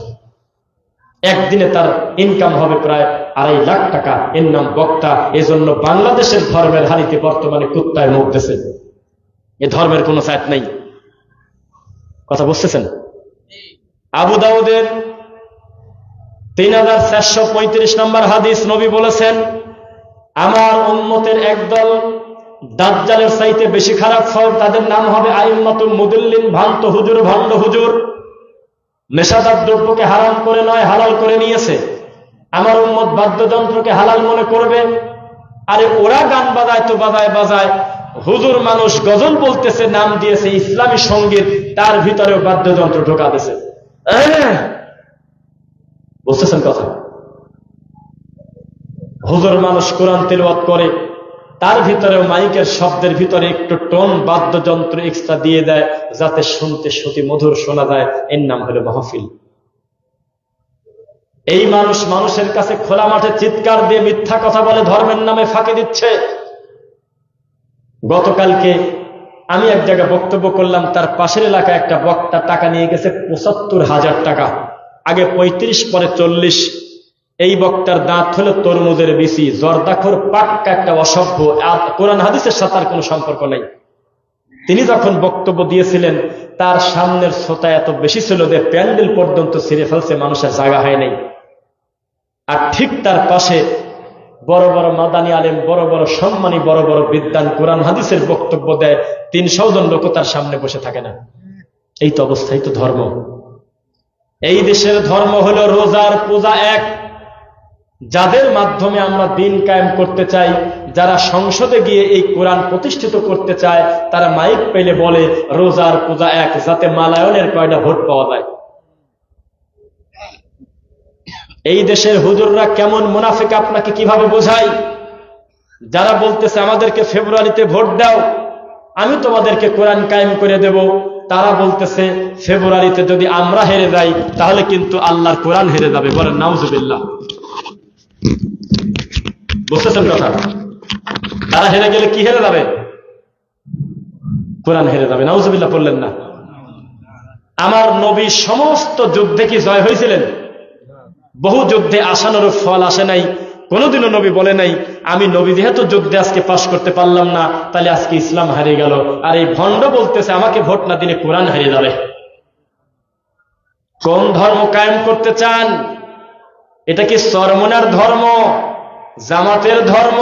Speaker 1: একদিনে তার ইনকাম হবে প্রায় 2.5 লাখ টাকা। এর নাম বক্তা। এজন্য বাংলাদেশের ধর্মের হানিতে বর্তমানে কুত্তায় মুখ দিয়েছে। এ ধর্মের কোনো সাইট নেই। কথা বুঝতেছেন? আবু দাউদের 3435 নম্বর হাদিস, নবী বলেছেন, আমার উম্মতের একদল দাজ্জালের চাইতে বেশি খারাপ ফল, তাদের নাম হবে আইম্মাতুল মুদিল্লিন, ভ্রান্ত হুজুর, ভণ্ড হুজুর। নেশাদার দ্রব্যকে হারাম করে নয়, হালাল করে নিয়েছে। আমার উম্মত বাদ্যযন্ত্রকে হালাল মনে করবে। আরে ওরা গান বাজায় তো বাজায় বাজায়, হুজুর মানুষ গজল বলতেছে, নাম দিয়েছে ইসলামী সঙ্গীত, তার ভিতরেও বাদ্যযন্ত্র ঢোকা দিয়েছে। বুঝতেছেন কথা? হুজুর মানুষ কোরআন তেলাওয়াত করে, তার ভিতরেও মাইকের শব্দের ভিতরে একটু টোন বাদ্যযন্ত্র এক্সট্রা দিয়ে দেয়, যাতে শুনতে শ্রুতি মধুর শোনা যায়। এর নাম হলো মাহফিল। এই মানুষ মানুষের কাছে খোলা মাঠে চিৎকার দিয়ে মিথ্যা কথা বলে, ধর্মের নামে ফাঁকি দিচ্ছে। গতকালকে আমি এক জায়গায় বক্তব্য করলাম, তার পাশের এলাকায় একটা বক্তা টাকা নিয়ে গেছে 75,000 টাকা। আগে 35, পরে 40। এই বক্তার দাঁত হলো তরমুজের বিচি, জর্দাখোর, পাক্কা একটা অসভ্য। কোরআন হাদিসের সাথে তার কোনো সম্পর্ক নেই। তিনি যখন বক্তব্য দিয়েছিলেন, তার সামনের শ্রোতা এত বেশি ছিল যে প্যান্ডেল পর্যন্ত ছিঁড়ে ফেলছে, মানুষের জায়গা হয় নাই। আর ঠিক তার পাশে বড় বড় মাদানী আলেম, বড় বড় সম্মানী, বড় বড় বিদ্বান কোরআন হাদিসের বক্তব্য দেয়, 300 জন লোক তার সামনে বসে থাকে না। এই তো অবস্থাই তো ধর্ম। এই দেশের ধর্ম হলো রোজার পূজা এক, যাদের মাধ্যমে আমরা দিন কায়েম করতে চাই। যারা সংসদে গিয়ে এই কোরআন প্রতিষ্ঠিত করতে চায়, তারা মাইক পেলে বলে রোজার পূজা এক, যাতে মালায়নের কয়টা ভোট পাওয়া যায়। এই দেশের হুজুররা কেমন মুনাফিক আপনাকে কিভাবে বোঝাই? যারা বলতেছে আমাদেরকে ফেব্রুয়ারিতে ভোট দাও, আমি তোমাদেরকে কোরআন কায়েম করে দেব, তারা বলতেছে ফেব্রুয়ারিতে যদি আমরা হেরে যাই তাহলে কিন্তু আল্লাহর কোরআন হেরে যাবে। বলেন নাউজুবিল্লাহ। বুঝতেছেন কথা? তারা হেরে গেলে কি হেরে যাবে? কোরআন হেরে যাবে। নাউজুবিল্লাহ বললেন না? আমার নবী সমস্ত যুদ্ধে কি জয় হয়েছিলেন? বহু যুদ্ধে আশানুরূপ ফল আসে নাই। কোনদিনও নবী বলে নাই আমি নবী যেহেতু যুদ্ধে আজকে পাশ করতে পারলাম না, তাহলে আজকে ইসলাম হারিয়ে গেল। আর এই ভণ্ড বলতেছে আমাকে ভোট না দিলে কোরআন হারিয়ে যাবে। কোন ধর্ম কায়েম করতে চান? এটা কি চরমনার ধর্ম, জামাতের ধর্ম,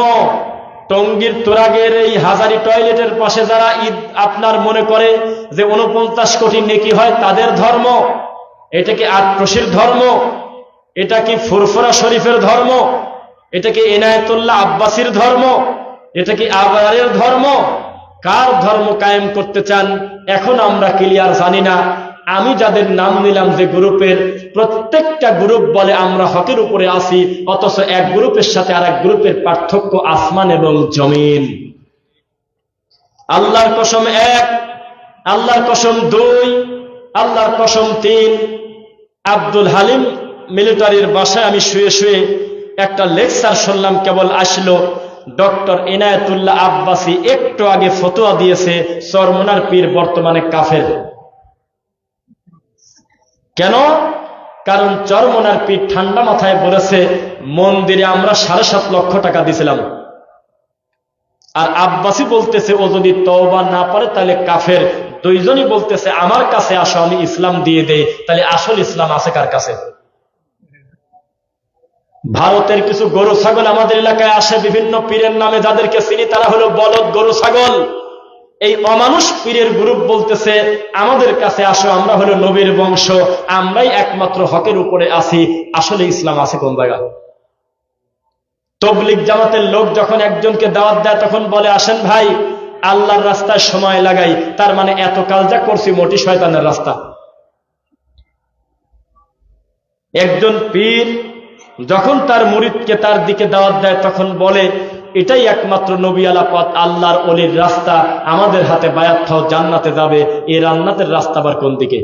Speaker 1: টঙ্গীর তোরাগের এই হাজারি টয়লেটের পাশে যারা ঈদ আপনার মনে করে যে 49 কোটি নেকি হয়, তাদের ধর্ম? এটা কি আটরশির ধর্ম? এটা কি ফুরফুরা শরীফের ধর্ম? এটা কি এনায়েতুল্লাহ আব্বাসীর ধর্ম? এটা কি আবরারের ধর্ম? কার ধর্ম কায়েম করতে চান এখন আমরা ক্লিয়ার জানি না। আমি যাদের নাম নিলাম যে গ্রুপের, প্রত্যেকটা গ্রুপ বলে আমরা হকের উপরে আছি, অথচ এক গ্রুপের সাথে আর এক গ্রুপের পার্থক্য আসমান এবং জমিন। আল্লাহর কসম 1, আল্লাহর কসম 2, আল্লাহর কসম 3। আব্দুল হালিম মিলিটারির বাসায় আমি শুয়ে শুয়ে একটা লেকচার শুনলাম, কেবল আসলো ডক্টর এনায়েতুল্লাহ আব্বাসী একটু আগে ফতোয়া দিয়েছে চরমনার পীর বর্তমানে কাফের। কেন? কারণ চরমনার পীর ঠান্ডা মাথায় বলেছে মন্দিরে আমরা 7.5 লক্ষ টাকা দিয়েছিলাম, আর আব্বাসী বলতেছে ও যদি তওবা না পারে তাহলে কাফের। দুইজনই বলতেছে আমার কাছে আসো আমি ইসলাম দিয়ে দেই। তাহলে আসল ইসলাম আছে কার কাছে? ভারতের কিছু গরু ছাগল আমাদের এলাকায় আসে বিভিন্ন পীরের নামে, যাদেরকে চিনি তারা হলো বলদ গরু ছাগল। এই অমানুষ পীরের গ্রুপ বলতেছে আমাদের কাছে আসো, আমরা হলো নবীর বংশ, আমরাই একমাত্র হকের উপরে আছি। আসলে ইসলাম আছে কোন জায়গায়? তবলিগ জামাতের লোক যখন একজনকে দাওয়াত দেয় তখন বলে আসেন ভাই আল্লাহর রাস্তায় সময় লাগাই, তার মানে এত কাল যা করছি মোটি শয়তানের রাস্তা। একজন পীর যখন তার মুরিদকে তার দিকে দাওয়াত দেয় তখন বলে এটাই একমাত্র নবী আলা পথ, আল্লাহর ওলির রাস্তা, আমাদের হাতে বায়াত খাও জান্নাতে যাবে। এই জান্নাতের রাস্তা আবার কোন দিকে?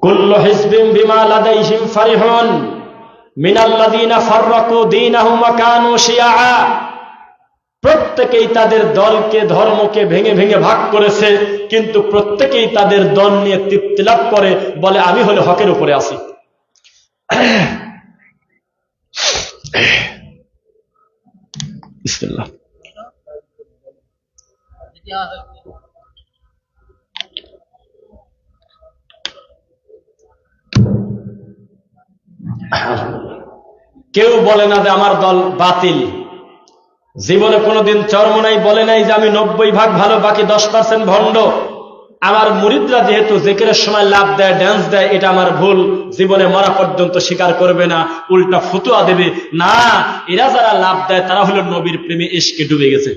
Speaker 1: কুল্লু হিজবিন বিমা লাদাইহিম ফারিহুন মিনাল্লাযীনা ফাররাকু দীনাহুম ওয়া কানু শিয়াআ। প্রত্যেকেই তাদের দলকে ধর্মকে ভেঙে ভেঙে ভাগ করেছে, কিন্তু প্রত্যেকেই তাদের দল নিয়ে তৃপ্তি লাভ করে, বলে আমি হলে হকের উপরে আছি। বিসমিল্লাহ। কেউ বলে না যে আমার দল বাতিল, জীবনে কোনোদিন চরমনাই বলে নাই যে আমি 90% ভালো বাকি 10% ভণ্ড। আমার মুরিদরা যেহেতু জিকিরের সময় লাভ দেয়, ড্যান্স দেয়, এটা আমার ভুল, জীবনে মরা পর্যন্ত স্বীকার করবে না, উল্টা ফতুয়া দেবে না। এরা যারা লাভ দেয় তারা হলো নবীর প্রেমে ইশকে ডুবে গেছে।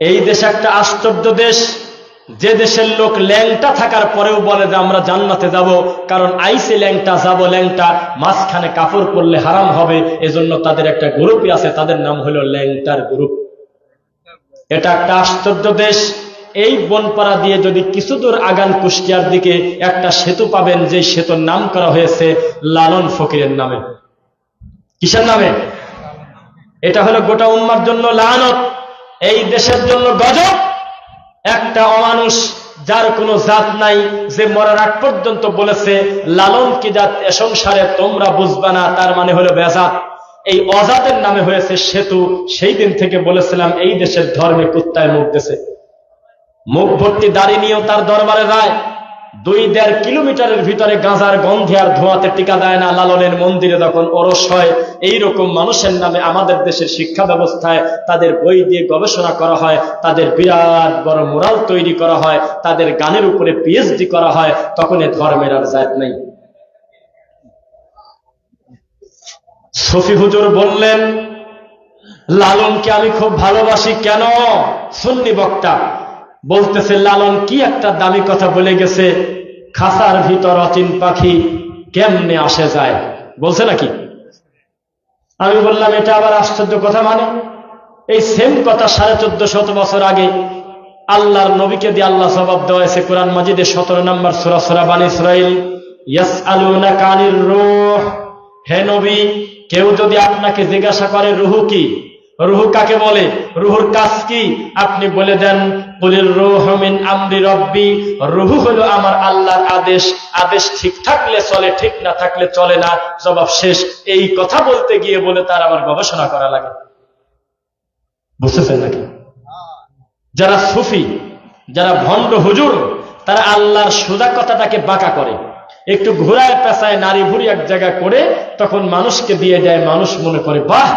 Speaker 1: এই দেশ একটা আশ্চর্য দেশ, যে দেশের লোক ল্যাংটা থাকার পরেও বলে যে আমরা জান্নাতে যাব, কারণ আইসে ল্যাংটা যাব ল্যাংটা, মাঝখানে কাপড় পরলে হারাম হবে, এজন্য তাদের একটা গ্রুপই আছে, তাদের নাম হলো ল্যাংটার গ্রুপ। এটা একটা আশ্চর্য দেশ। এই বনপাড়া দিয়ে যদি কিছু দূর আগান কুষ্টিয়ার দিকে, একটা সেতু পাবেন, যে সেতুর নাম করা হয়েছে লালন ফকিরের নামে। কিসের নামে? এটা হলো গোটা উম্মার জন্য লানত, এই দেশের জন্য গজব। একটা অমানুষ যার কোনো জাত নাই, যে মরার আগ পর্যন্ত বলেছে লালন কি জাত এ সংসারে তোমরা বুঝবা না, তার মানে হলো বেজাত। এই অজাতের নামে হয়েছে সেতু। সেই দিন থেকে বলেছিলাম এই দেশের ধর্মে কুত্তায় মুখ দিয়েছে। মুখ ভর্তি দাড়ি নিয়েও তার দরবারে যায়। 2-1.5 কিলোমিটারের ভিতরে গাঁজার গন্ধে আর ধোঁয়াতে টিকা দেয় না। লালনের মন্দিরে যখন ওরস হয়, এইরকম মানুষের নামে আমাদের দেশের শিক্ষা ব্যবস্থায় তাদের বই দিয়ে গবেষণা করা হয়, তাদের বিরাট বড় মোরাল তৈরি করা হয়, তাদের গানের উপরে পিএইচডি করা হয়, তখন এ ধর্মের আর জাত নেই। সফি হুজুর বললেন লালনকে আমি খুব ভালোবাসি। কেন? সুন্নি বক্তা বলতেছে লালন কি একটা দামি কথা বলে গেছে, খাসার ভিতর অচিন পাখি কেমনে আসে যায়, বলছে নাকি? আমি বললাম এটা আবার আশ্চর্য কথা। মানে এই সেম কথা 1450 বছর আগে আল্লাহর নবীকে দিয়ে আল্লাহ জবাব দেওয়া হয়েছে কোরআন মাজিদে 17 নম্বর সূরা, সূরা বনী ইসরাঈল। ইয়াসআলুনাকা আনির রূহ, হে নবী, কেউ যদি আপনাকে জিজ্ঞাসা করে রুহু কি, রুহু কাকে বলে, রুহুর কাজ কি, আপনি বলে দেন কুলির রূহু মিন আমরি রব্বি, রুহু হলো আমার আল্লাহর আদেশ, আদেশ ঠিক থাকলে চলে, ঠিক না থাকলে চলে না, জবাব শেষ। এই কথা বলতে গিয়ে বলে তার আবার গবেষণা করা লাগে। বুঝতেছেন নাকি? যারা সুফি, যারা ভণ্ড হুজুর, তারা আল্লাহর সোজা কথাটাকে বাঁকা করে, একটু ঘোরায় পেঁচায় নারী ভুরি এক জায়গা করে তখন মানুষকে দিয়ে দেয়। মানুষ মনে করে বাহ,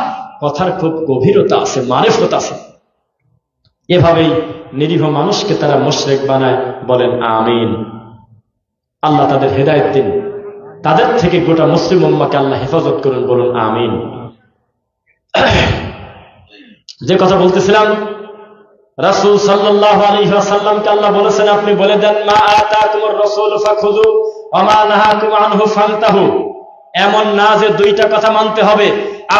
Speaker 1: কথার খুব গভীরতা আছে, মারিফত আছে। এভাবেই নিরীহ মানুষকে তারা মুশরিক বানায়। বলেন আমিন। আল্লাহ তাদের হেদায়েত দিন, তাদের থেকে গোটা মুসলিম উম্মাহকে আল্লাহ হেফাজত করুন। বলুন আমিন। যে কথা বলতেছিলাম, রাসূল সাল্লাল্লাহু আলাইহি ওয়াসাল্লামকে আল্লাহ বলেছেন আপনি বলে দেন মা আতাকুমুর রাসূল ফাখুযু ওয়া মা নাহাকুম আনহু ফান্তাহু। এমন না যে দুইটা কথা মানতে হবে,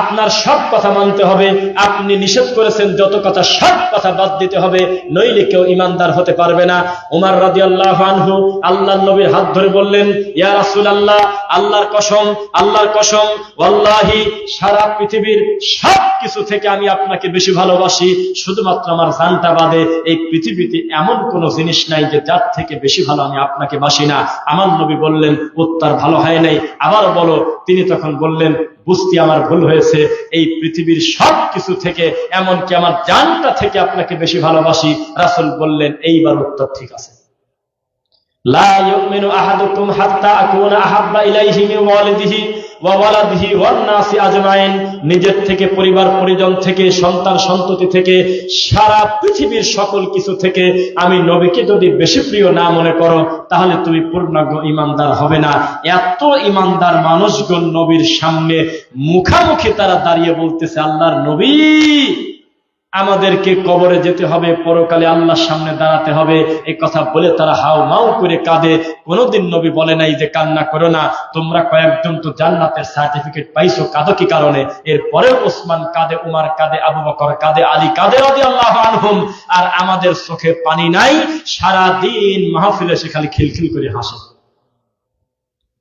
Speaker 1: আপনার সব কথা মানতে হবে। আপনি নিষেধ করেছেন যত কথা, সব কথা বাদ দিতে হবে, নইলে কেউ ইমানদার হতে পারবে না। ওমর রাদিয়াল্লাহু আনহু আল্লাহর নবীর হাত ধরে বললেন ইয়া রাসূলুল্লাহ, আল্লাহর কসম, আল্লাহর কসম, ওয়াল্লাহি সারা পৃথিবীর সব কিছু থেকে আমি আপনাকে বেশি ভালোবাসি, শুধুমাত্র আমার জানটা বাদে এই পৃথিবীতে এমন কোনো জিনিস নাই যে যার থেকে বেশি ভালো আমি আপনাকে বাসি না। আমার নবী বললেন উত্তর ভালো হয় নাই, আবার বলো। তিনি তখন বললেন বুঝতে আমার ভুল হয়েছে, এই পৃথিবীর সব কিছু থেকে এমনকি আমার জানটা থেকে আপনাকে বেশি ভালোবাসি। রাসূল বললেন এইবার উত্তর ঠিক আছে। লা ইউমিনু আহাদুকুম হাত্তা আকুনা আহাব্বা ইলাইহি মিন ওয়ালিদিহি ওয়া ওয়ালাদিহি ওয়ান নাসি আজমাইন। নিজের থেকে, পরিবার পরিজন থেকে, সন্তান সন্ততি থেকে, সারা পৃথিবীর সকল কিছু থেকে আমি নবীকে যদি বেশি প্রিয় না মনে করো, তাহলে তুমি পূর্ণাঙ্গ ঈমানদার হবে না। এত ঈমানদার মানুষগণ নবীর সামনে মুখামুখি তারা দাঁড়িয়ে বলতেছে আল্লাহর নবী, আমাদেরকে কবরে যেতে হবে, পরকালে আল্লাহর সামনে দাঁড়াতে হবে। এই কথা বলে তারা হাউ মাউ করে কাঁদে। কোনদিন নবী বলে নাই যে কান্না করো না, তোমরা কয়েকজন তো জান্নাতের সার্টিফিকেট পাইছো, কাঁদো কি কারণে? এরপরেও ওসমান কাঁদে, উমার কাঁদে, আবু বকর কাঁদে, আলী কাঁদে রাদিয়াল্লাহু আনহুম, আর আমাদের চোখে পানি নাই। সারা দিন মাহফিলে সে খালি খিলখিল করে হাসে।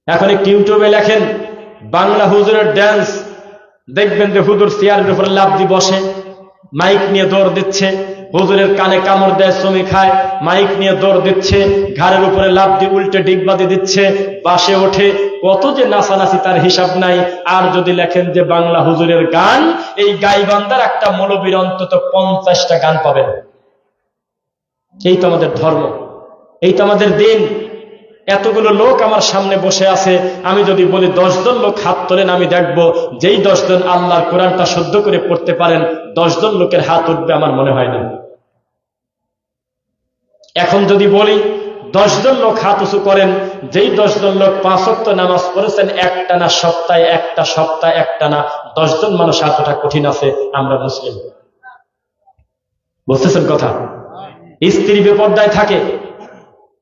Speaker 1: এখন একটু ইউটিউবে লেখেন বাংলা হুজুরের ড্যান্স, দেখবেন যে হুজুর চেয়ারের উপরে লাফ দিয়ে বসে, মাইক নিয়ে দৌড় দিচ্ছে, হুজুরের কানে কামড় দেয়, চুমি খায়, মাইক নিয়ে দৌড় দিচ্ছে, ঘাড়ের উপরে লাফ দিয়ে উল্টে ডিগবাজি দিচ্ছে, বাসে ওঠে, কত যে নাচানাচি তার হিসাব নাই। আর যদি লেখেন যে বাংলা হুজুরের গান, এই গাইবান্ধার একটা মৌলবীর অন্তত 50টা গান পাবেন। এই তো আমাদের ধর্ম, এই তো আমাদের দিন। এতগুলো লোক আমার সামনে বসে আছে, আমি যদি বলি 10 জন লোক হাত তোলেন, আমি দেখব যেই 10 জন আল্লাহর কোরআনটা শুদ্ধ করে পড়তে পারেন, 10 জন লোকের হাত উঠবে আমার মনে হয় না। এখন যদি বলি 10 জন লোক হাত উঁচু করেন, যেই 10 জন লোক 5 ওয়াক্ত নামাজ পড়েছেন একটানা, সপ্তাহে একটা, সপ্তাহে একটানা, 10 জন মানুষ হাত ওঠা কঠিন আছে, আমরা মুসলিম। বুঝতেছেন কথা? স্ত্রী বেপর্দায় থাকে,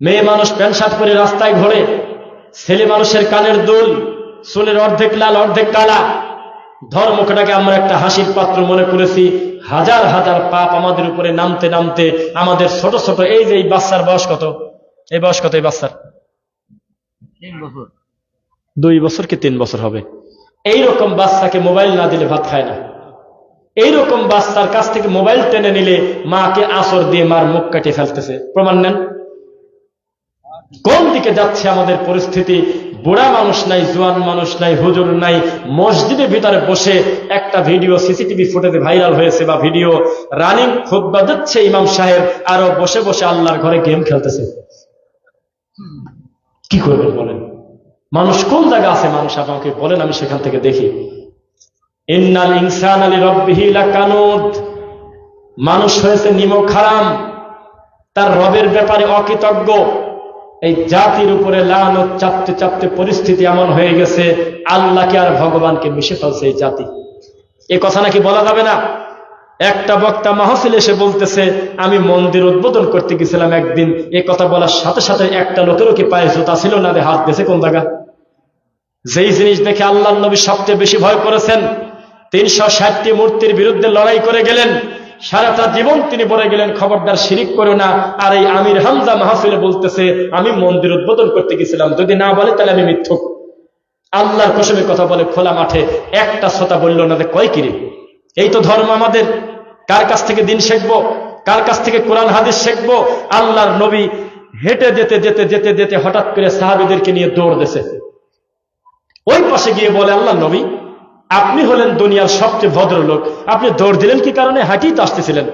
Speaker 1: মেয়ে মানুষ প্যান্ট শার্ট পরে রাস্তায় ঘোরে, ছেলে মানুষের কানের দুল, চুলের অর্ধেক লাল অর্ধেক কালা। ধর্মটাকে আমরা একটা হাসির পাত্র মনে করেছি। হাজার হাজার পাপ আমাদের উপরে নামতে নামতে আমাদের ছোট ছোট, এই যে এই বাচ্চার বয়স কত, এই বয়স কত এই বাচ্চার?
Speaker 2: 3 বছর,
Speaker 1: 2 বছর কি 3 বছর হবে। এইরকম বাচ্চাকে মোবাইল না দিলে ভাত খায় না। এইরকম বাচ্চার কাছ থেকে মোবাইল টেনে নিলে মাকে আঁচড় দিয়ে মার মুখ কাটিয়ে ফেলতেছে। প্রমাণ নেন কোন দিকে যাচ্ছে আমাদের পরিস্থিতি। বুড়া মানুষ নাই, জোয়ান মানুষ নাই, হুজুর নাই, মসজিদের ভিতরে বসে একটা ভিডিও সিসিটিভি ফুটেজে ভাইরাল হয়েছে, বা ভিডিও রানিং খুতবা দিচ্ছে ইমাম সাহেব, আরো বসে বসে আল্লাহর ঘরে গেম খেলতেছে। কি করবেন বলেন? মানুষ কোন জায়গা আছে? মানুষ আপনাকে বলেন, আমি সেখান থেকে দেখি। ইন্নাল ইনসানা লিরাব্বিহি লাকানুদ, মানুষ হয়েছে নিমক হারাম, তার রবের ব্যাপারে অকৃতজ্ঞ। এই জাতির উপরে লানত চাপতে চাপতে পরিস্থিতি এমন হয়ে গেছে, আল্লাহকে আর ভগবানকে মিশে ফেলছে এই জাতি। এ কথা নাকি বলা যাবে না? একটা বক্তা মাহফিলে এসে বলতেছে, আমি মন্দির উদ্বোধন করতে গেছিলাম একদিন, এ কথা বলার সাথে সাথে একটা লোকেরও কি পায়ে জুতা ছিল না, হাত দিয়েছে কোন জায়গা? যেই জিনিস দেখে আল্লাহর নবী সবচেয়ে বেশি ভয় করেছেন, 360টি মূর্তির বিরুদ্ধে লড়াই করে গেলেন, সারাটা জীবন তিনি বলে গেলেন খবরদার শিরিক করো না। আর এই আমির হামজা মাহফিলে বলতেছে আমি মন্দির উদ্বোধন করতে গেছিলাম, যদি না বলে তাহলে আমি মিথ্যুক। আল্লাহর কসমের কথা বলে খোলা মাঠে, একটা শ্রোতা বলল না যে কয় কিরে। এই তো ধর্ম আমাদের। কার কাছ থেকে দিন শিখবো? কার কাছ থেকে কোরআন হাদিস শিখবো? আল্লাহর নবী হেঁটে যেতে যেতে যেতে যেতে হঠাৎ করে সাহাবীদেরকে নিয়ে দৌড় দিয়েছে। ওই পাশে গিয়ে বলে, আল্লাহ নবী, আপনি হলেন দুনিয়ার সবচেয়ে ভদ্র লোক, আপনি দৌড় দিলেন কি কারণে? হাঁটিয়ে তো আসতেছিলেন।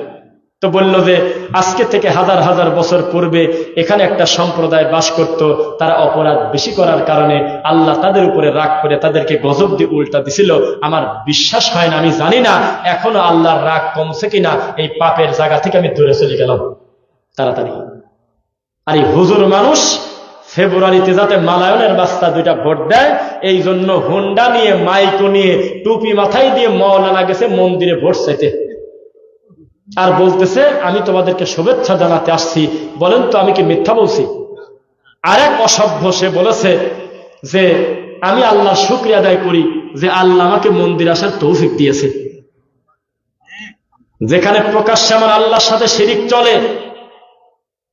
Speaker 1: তো বলল যে আজকে থেকে হাজার হাজার বছর পূর্বে এখানে একটা সম্প্রদায় বাস করত, তারা অপরাধ বেশি করার কারণে আল্লাহ তাদের উপরে রাগ করে তাদেরকে গজব দিয়ে উল্টা দিছিল। আমার বিশ্বাস হয় না, আমি জানি না এখনো আল্লাহর রাগ কমছে কিনা। এই পাপের জায়গা থেকে আমি দূরে চলে গেলাম তাড়াতাড়ি। আর এই হুজুর মানুষ ফেব্রুয়ারিতে যাতে মালায়নের বাস্তা 2টা ভোট দেয়, এই জন্য হুন্ডা নিয়ে, মাইকো নিয়ে, টুপি মাথায় দিয়ে মৌলানা গেছে মন্দিরে ভোট চাইতে। আর বলতেছে আমি তোমাদেরকে শুভেচ্ছা জানাতে আসছি। বলেন তো আমি কি মিথ্যা বলছি? আরেক অসভ্য সে বলেছে যে আমি আল্লাহর শুকরিয়া আদায় করি যে আল্লাহ আমাকে মন্দির আসার তৌফিক দিয়েছে। যেখানে প্রকাশ্যে আমার আল্লাহর সাথে শিরিক চলে,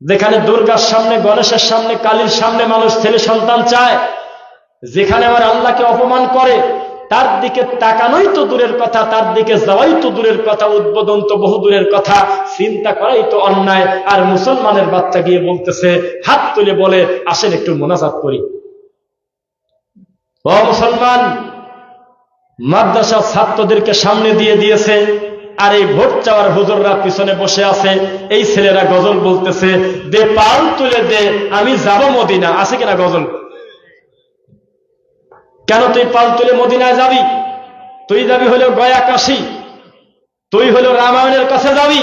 Speaker 1: যেখানে দুর্গার সামনে, গণেশের সামনে, কালীর সামনে মানুষ ছেলে সন্তান চায়, যেখানে আমার আল্লাহকে অপমান করে, তার দিকে তাকানোই তো দূরের কথা, তার দিকে যাওয়াই তো দূরের কথা, উদ্বোধন তো বহু দূরের কথা, চিন্তা করাই তো অন্যায়। আর মুসলমানের বাচ্চা গিয়ে বলতেছে, হাত তুলে বলে আসেন একটু মোনাজাত করি। ও মুসলমান, মাদ্রাসা ছাত্রদেরকে সামনে দিয়ে দিয়েছে, আর এই ভোট চাওয়ার হুজুররা পিছনে বসে আছে। এই ছেলেরা গজল বলতেছে, দে পাল তুলে দে, আমি যাব মদিনা। আছে কিনা গজল? কেন তুই পাল তুলে মদিনায় যাবি? তুই যাবি হলো গয়া কাশী, তুই হলো রামায়ণের কাছে যাবি,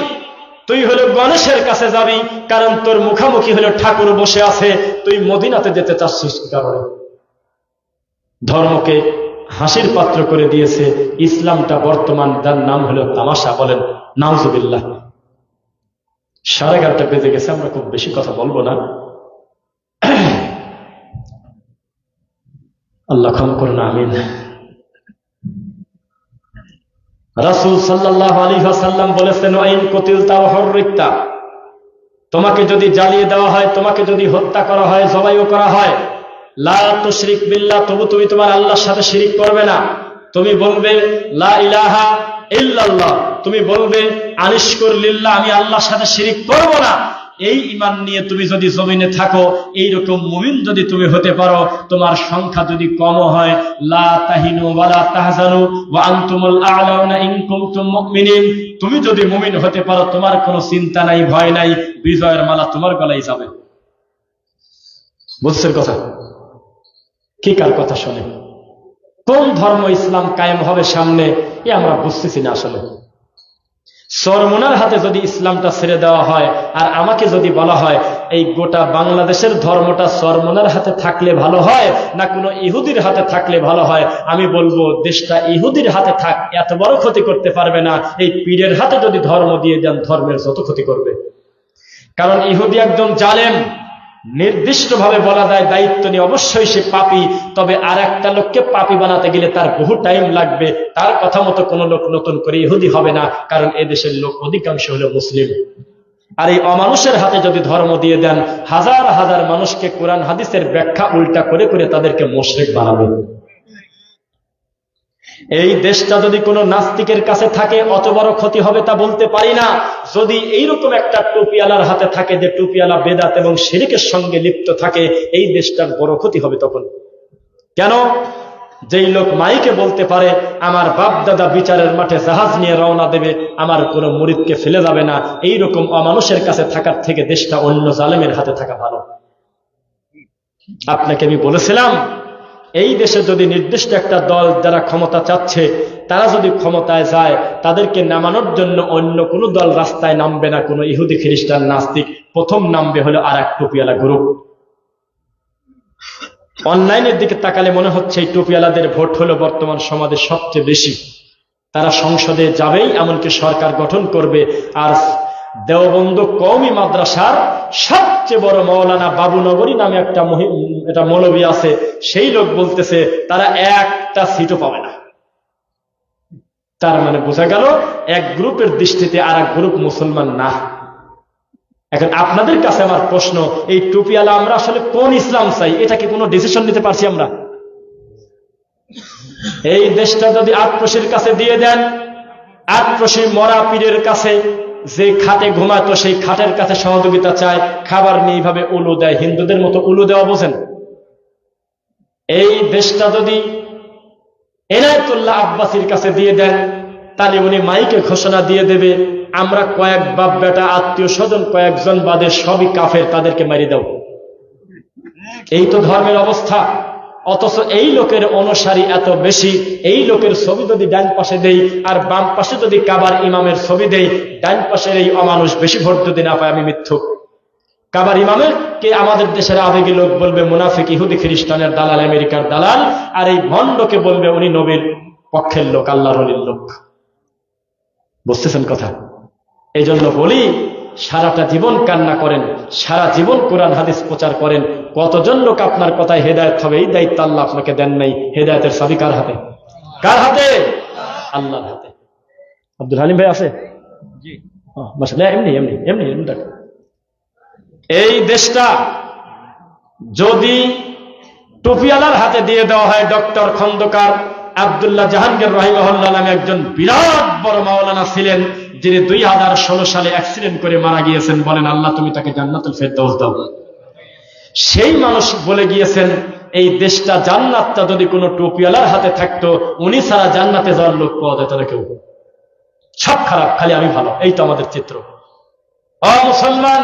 Speaker 1: তুই হলো গণেশের কাছে যাবি, কারণ তোর মুখামুখি হলো ঠাকুর বসে আছে। তুই মদিনাতে যেতে চাচ্ছিস কারণে। ধর্মকে হাসির পাত্র করে দিয়েছে ইসলামটা। বর্তমান যার নাম হলো তামাশা। বলেন নাউজুবিল্লাহ। 11:30 বেজে গেছে, আমরা খুব বেশি কথা বলবো না। আল্লাহ ক্ষমা করুন, আমিন। রাসূল সাল্লাল্লাহু আলাইহি ওয়াসাল্লাম বলেছেন, আইন কুতিলতা ওয়া হুররিতা, তোমাকে যদি জ্বালিয়ে দেওয়া হয়, তোমাকে যদি হত্যা করা হয়, জবাইও করা হয়, লা তুশরিক বিল্লাহ, তবু তুমি তোমার আল্লাহর সাথে শিরিক করবে না। তুমি বলবে লা ইলাহা ইল্লাল্লাহ, তুমি বলবে আনিশকুর লিল্লাহ, আমি আল্লাহর সাথে শিরিক করব না। এই ঈমান নিয়ে তুমি যদি জমিনে থাকো, এইরকম মুমিন যদি তুমি হতে পারো, তোমার সংখ্যা যদি কম হয়, লা তাহিনু ওয়ালা তাহজানু ওয়া আনতুমুল আ'লাউনা ইন কুনতুম মুমিনিন, তুমি যদি মুমিন হতে পারো, তোমার কোনো চিন্তা নাই, ভয় নাই, বিজয়ের মালা তোমার গলায় যাবে। বুঝছেন কথা? কি কার কথা শোনে? কোন ধর্ম ইসলাম কায়েম হবে সামনে, এ আমরা বুঝতেছি না আসলে। চরমোনার হাতে যদি ইসলামটা ছেড়ে দেওয়া হয়, আর আমাকে যদি বলা হয় এই গোটা বাংলাদেশের ধর্মটা চরমোনার হাতে থাকলে ভালো হয় না কোনো ইহুদির হাতে থাকলে ভালো হয়, আমি বলবো দেশটা ইহুদির হাতে থাক, এত বড় ক্ষতি করতে পারবে না। এই পীরের হাতে যদি ধর্ম দিয়ে দেন, ধর্মের যত ক্ষতি করবে। কারণ ইহুদি একজন জালেম, নির্দিষ্টভাবে বলা যায় দায়িত্ব নিয়ে, অবশ্যই সে পাপী, তবে আর একটা লোককে পাপী বানাতে গেলে তার বহু টাইম লাগবে। তার কথা মতো কোনো লোক নতুন করে ইহুদি হবে না, কারণ এদেশের লোক অধিকাংশ হলো মুসলিম। আর এই অমানুষের হাতে যদি ধর্ম দিয়ে দেন, হাজার হাজার মানুষকে কোরআন হাদিসের ব্যাখ্যা উল্টা করে করে তাদেরকে মুশরিক বানাবে। এই দেশটা যদি কোনো নাস্তিকের কাছে থাকে, অত বড় ক্ষতি হবে তা বলতে পারি না। যদি এইরকম একটা টুপিওয়ালার হাতে থাকে, যে টুপিওয়ালা বেদাত এবং শিরকের সঙ্গে লিপ্ত থাকে, এই দেশটার বড় ক্ষতি হবে তখন। কেন? যেই লোক মাইকে বলতে পারে আমার বাপ দাদা বিচারের মাঠে জাহাজ নিয়ে রওনা দেবে, আমার কোনো মুরিদকে ফেলে যাবে না, এইরকম অমানুষের কাছে থাকার থেকে দেশটা অন্য জালেমের হাতে থাকা ভালো। আপনাকে আমি বলেছিলাম, এই দেশে যদি নির্দিষ্ট একটা দল যারা ক্ষমতা চাচ্ছে, তারা যদি ক্ষমতায় যায়, তাদেরকে নামানোর জন্য অন্য কোনো দল রাস্তায় নামবে না, কোনো ইহুদি খ্রিস্টান নাস্তিক। প্রথম নামবে হলো আর এক টুপিওয়ালা গ্রুপ। অনলাইনের দিকে তাকালে মনে হচ্ছে এই টুপিওয়ালাদের ভোট হলো বর্তমান সমাজে সবচেয়ে বেশি। তারা সংসদে যাবেই, এমনকি সরকার গঠন করবে। আর দেওবন্দ কওমি মাদ্রাসার সবচেয়ে বড় মৌলানা বাবুনগরী নামে একটা মৌলবী আছে, সেই লোক বলতেছে তারা একটা সিটও পাবে না। তার মানে বোঝা গেল এক গ্রুপের দৃষ্টিতে আর এক গ্রুপ মুসলমান না। এখন আপনাদের কাছে আমার প্রশ্ন, এই টুপিওয়ালা আমরা আসলে কোন ইসলাম চাই, এটা কি কোনো ডিসিশন নিতে পারছি আমরা? এই দেশটা যদি আটপ্রশীর কাছে দিয়ে দেন, আটপ্রশী মরা পীরের কাছে, যে খাটে ঘুমাতো সেই খাটের কাছে সহযোগিতা চায়, খাবার নিয়ে এইভাবে উলু দেয়, হিন্দুদের মতো উলু দেওয়া বোঝেন। এই দেশটা যদি এনায়েতুল্লাহ আব্বাসীর কাছে দিয়ে দেন, তাহলে উনি মাইকে ঘোষণা দিয়ে দেবে আমরা কয়েক বাপ বেটা আত্মীয় স্বজন কয়েকজন বাদে সবই কাফের, তাদেরকে মারি দাও। এই তো ধর্মের অবস্থা। অথচ এই লোকের অনুসারী এত বেশি, এই লোকের ছবি যদি ডান পাশে দেই আর বাম পাশে যদি কাবার ইমামের ছবি দেই, ডান পাশের এই অমানুষ বেশি ভোট যদি না পায়, আমি মিথ্যুক। কাবার ইমামের কে আমাদের দেশের আবেগী লোক বলবে মুনাফিক, ইহুদি খ্রিস্টানের দালাল, আমেরিকার দালাল। আর এই ভণ্ডকে বলবে উনি নবীর পক্ষের লোক, আল্লাহর ওলির লোক। বুঝতেছেন কথা? এই জন্য বলি, সারাটা জীবন কান্না করেন, সারা জীবন কোরআন হাদিস প্রচার করেন, কতজন লোক আপনার কথায় হেদায়েত হবে, এই দায়িত্ব আল্লাহ আপনাকে দেন নাই। হেদায়েতের চাবি কার হাতে? কার হাতে? আল্লাহর হাতে। আব্দুল হালিম ভাই আছে? এমনি এমনি এমনি এমনি। এই দেশটা যদি টুপিওয়ালার হাতে দিয়ে দেওয়া হয়, ডক্টর খন্দকার আব্দুল্লাহ জাহাঙ্গীর রাহিমাহুল্লাহ নামে একজন বিরাট বড় মাওলানা ছিলেন, যিনি 2016 সালে অ্যাক্সিডেন্ট করে মারা গিয়েছেন। বলেন আল্লাহ তুমি তাকে জান্নাতুল ফেরদাউস দাও। সেই মানুষ বলে গিয়েছেন এই দেশটা, জান্নাতটা যদি কোনো টুপিওয়ালার হাতে থাকতো, উনি ছাড়া জান্নাতে যাওয়ার লোক পাওয়া যেত না কেউ। সব খারাপ, খালি আমি ভালো, এই তো আমাদের চিত্র। মুসলমান,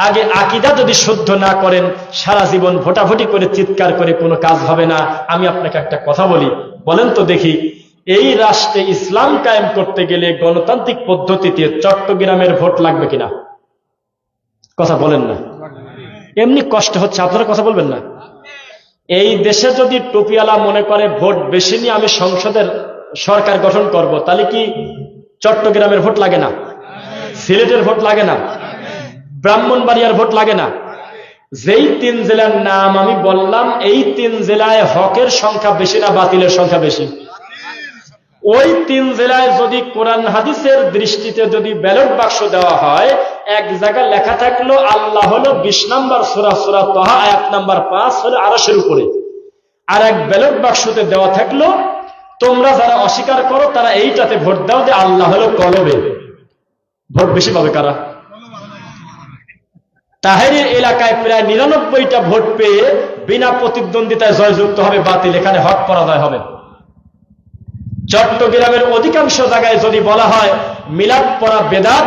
Speaker 1: আগে আকীদা যদি শুদ্ধ না করেন, সারা জীবন ভোটাভুটি করে চিৎকার করে কোনো কাজ হবে না। আমি আপনাকে একটা কথা বলি, বলেন তো দেখি, এই রাষ্ট্রে ইসলাম কায়েম করতে গেলে গণতান্ত্রিক পদ্ধতিতে চট্টগ্রামের ভোট লাগবে কিনা? কথা বলেন না। এমনি কষ্ট হচ্ছে, আপনারা কথা বলবেন না। এই দেশে যদি টুপিওয়ালা মনে করে ভোট বেশি নিয়ে আমি সংসদের সরকার গঠন করব, তাহলে কি চট্টগ্রামের ভোট লাগে না? সিলেটের ভোট লাগে না? ব্রাহ্মণবাড়িয়ার ভোট লাগে না? যেই 3 জেলার নাম আমি বললাম, এই 3 জেলায় হকের সংখ্যা বেশি না বাতিলের সংখ্যা বেশি? ওই 3 জেলায় যদি কোরআন হাদিসের দৃষ্টিতে যদি ব্যালট বাক্স দেওয়া হয়, এক জায়গায় লেখা থাকলো আল্লাহ হলো 20 নম্বর সূরা, সূরা তাহা আয়াত নাম্বার 5 হলো আরশের উপরে, আর এক ব্যালট বাক্সতে দেওয়া থাকলো তোমরা যারা অস্বীকার করো তারা এইটাতে ভোট দাও যে আল্লাহ হলো কলবে। ভোট বেশি পাবে কারা? তাহেরির এলাকায় প্রায় 99টা ভোট পেয়ে বিনা প্রতিদ্বন্দ্বিতায় জয়যুক্ত হবে বাতিল, এখানে হক পরাজয় হবে। চট্টগ্রামের অধিকাংশ জায়গায় যদি বলা হয় মিলাদ পড়া বেদাত,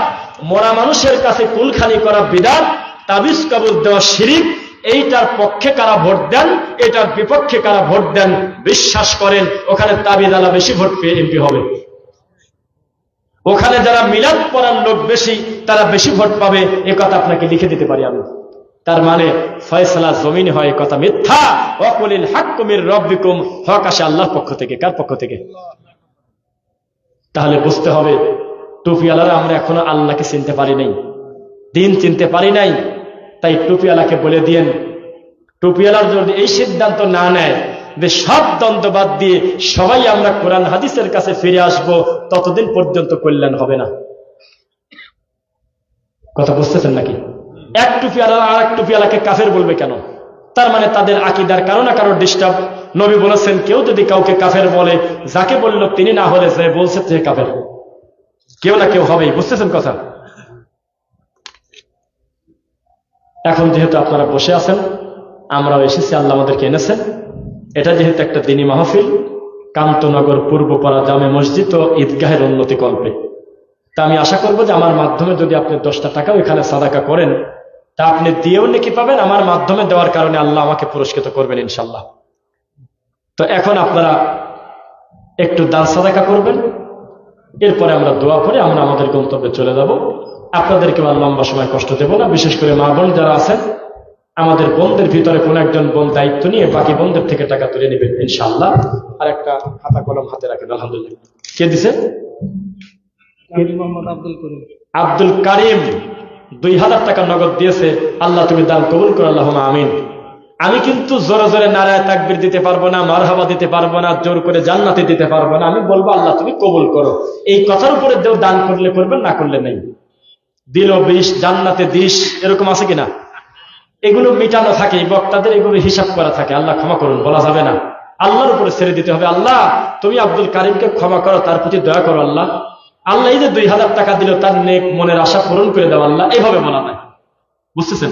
Speaker 1: মরা মানুষের কাছে কুলখানি করা বিদাত, তাবিজ কবুল দেওয়া শিরিক, এইটার পক্ষে কারা ভোট দেন, এটার বিপক্ষে কারা ভোট দেন, বিশ্বাস করেন ওখানে তাবিজ আলা বেশি ভোট পেয়ে এমপি হবে। ওখানে যারা মিলাদ পড়ার লোক বেশি তারা বেশি ভোট পাবে, এ কথা আপনাকে লিখে দিতে পারি আমি। তার মানে ফয়সালা জমিন হয়, কথা মিথ্যা। ওয়াকুলিল হাক্কু মির রাব্বিকুম, হক আসে আল্লাহর পক্ষ থেকে। কার পক্ষ থেকে? তাহলে বুঝতে হবে টুপিওয়ালারা আমরা এখনো আল্লাহকে চিনতে পারি নাই, দিন চিনতে পারি নাই। তাই টুপিওয়ালাকে বলে দিয়েন, টুপিওয়ালার যদি এই সিদ্ধান্ত না নেয় যে সব দ্বন্দ্ব বাদ দিয়ে সবাই আমরা কোরআন হাদিসের কাছে ফিরে আসব, ততদিন পর্যন্ত কল্যাণ হবে না। কথা বুঝতেছেন নাকি? এক টুপিওয়ালা আর এক টুপিওয়ালাকে কাফের বলবে কেন? তার মানে তাদের আকীদার কারো না কারো ডিস্টার্ব। নবী বলেছেন কেউ যদি কাউকে কাফের বলে, যাকে বলল তিনি না হলে যে বলছে সে কাফের, কেউ না কেউ হবেই। বুঝতেছেন কথা? এখন যেহেতু আপনারা বসে আছেন, আমরাও এসেছি, আল্লাহ আমাদেরকে এনেছেন। এটা যেহেতু একটা দিনী মাহফিল, কান্তনগর পূর্বপাড়া জামে মসজিদ ও ঈদগাহের উন্নতি কল্পে, তা আমি আশা করবো যে আমার মাধ্যমে যদি আপনি 10টা টাকা ওইখানে সাদাকা করেন, তা আপনি দিয়েও নেকি পাবেন, আমার মাধ্যমে দেওয়ার কারণে আল্লাহ আমাকে পুরস্কৃত করবেন ইনশাল্লাহ। তো এখন আপনারা একটু দান সাদাকা করবেন, এরপরে আমরা দোয়া করে আমরা আমাদের গন্তব্যে চলে যাব। আপনাদেরকে আর লম্বা সময় কষ্ট দেব না। বিশেষ করে মা বোন যারা আছেন, আমাদের বোনদের ভিতরে কোন একজন বোন দায়িত্ব নিয়ে বাকি বোনদের থেকে টাকা তুলে নেবেন ইনশাআল্লাহ। আর একটা খাতা কলম হাতে রাখেন। আলহামদুলিল্লাহ। কে দিছে? আব্দুল কারিম 2000 টাকা নগদ দিয়েছে। আল্লাহ তুমি দান কবুল করো, আল্লাহুম্মা আমিন। আমি কিন্তু জোরে জোরে নারায়ে তাকবীর দিতে পারবো না, মারহাবা দিতে পারবো না, জোর করে জান্নাতে দিতে পারবো না। আমি বলবো আল্লাহ তুমি কবুল করো। এই কথার উপরে দেও, দান করলে করবেন, না করলে নেই। দিল 20 জান্নাতে 20, এরকম আছে কিনা? এগুলো মিটানো থাকে, বক্তাদের এগুলো হিসাব করা থাকে। আল্লাহ ক্ষমা করুন বলা যাবে না, আল্লাহর উপরে ছেড়ে দিতে হবে। আল্লাহ তুমি আব্দুল কারিমকে ক্ষমা করো, তার প্রতি দয়া করো। আল্লাহ আল্লাহ এই যে 2000 টাকা দিল, তার নেক মনের আশা পূরণ করে দাও আল্লাহ, এইভাবে বলা নাই। বুঝতেছেন?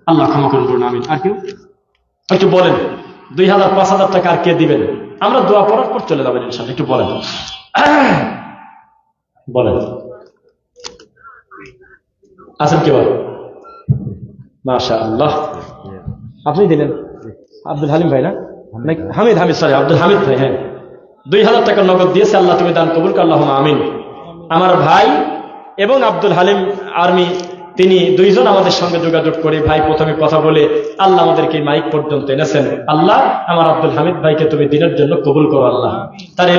Speaker 1: আল্লাহ ক্ষমা করুন বলুন আমিন। আর কেউ একটু বলেন 2000 5000 টাকা আর কে দিবেন? আমরা দোয়া পড়ার পর চলে যাবেন ইনশাআল্লাহ। একটু বলেন বলেন আছেন কি বলেন? মাশাআল্লাহ। আপনি দিলেন? আব্দুল হালিম ভাই না? হামিদ সরি, আব্দুল হামিদ ভাই। হ্যাঁ, 2000 টাকা নগদ দিয়েছে। আল্লাহ তুমি দান কবুল করো, আল্লাহুম্মা আমিন। আমার ভাই এবং আব্দুল হালিম আর্মি, তিনি দুইজন আমাদের সঙ্গে যোগাযোগ করে ভাই প্রথমে কথা বলে আল্লাহ আমাদেরকে মাইক পর্যন্ত এনেছেন। আল্লাহ আমার আব্দুল হামিদ ভাইকে তুমি দিনের জন্য কবুল করো আল্লাহ, তার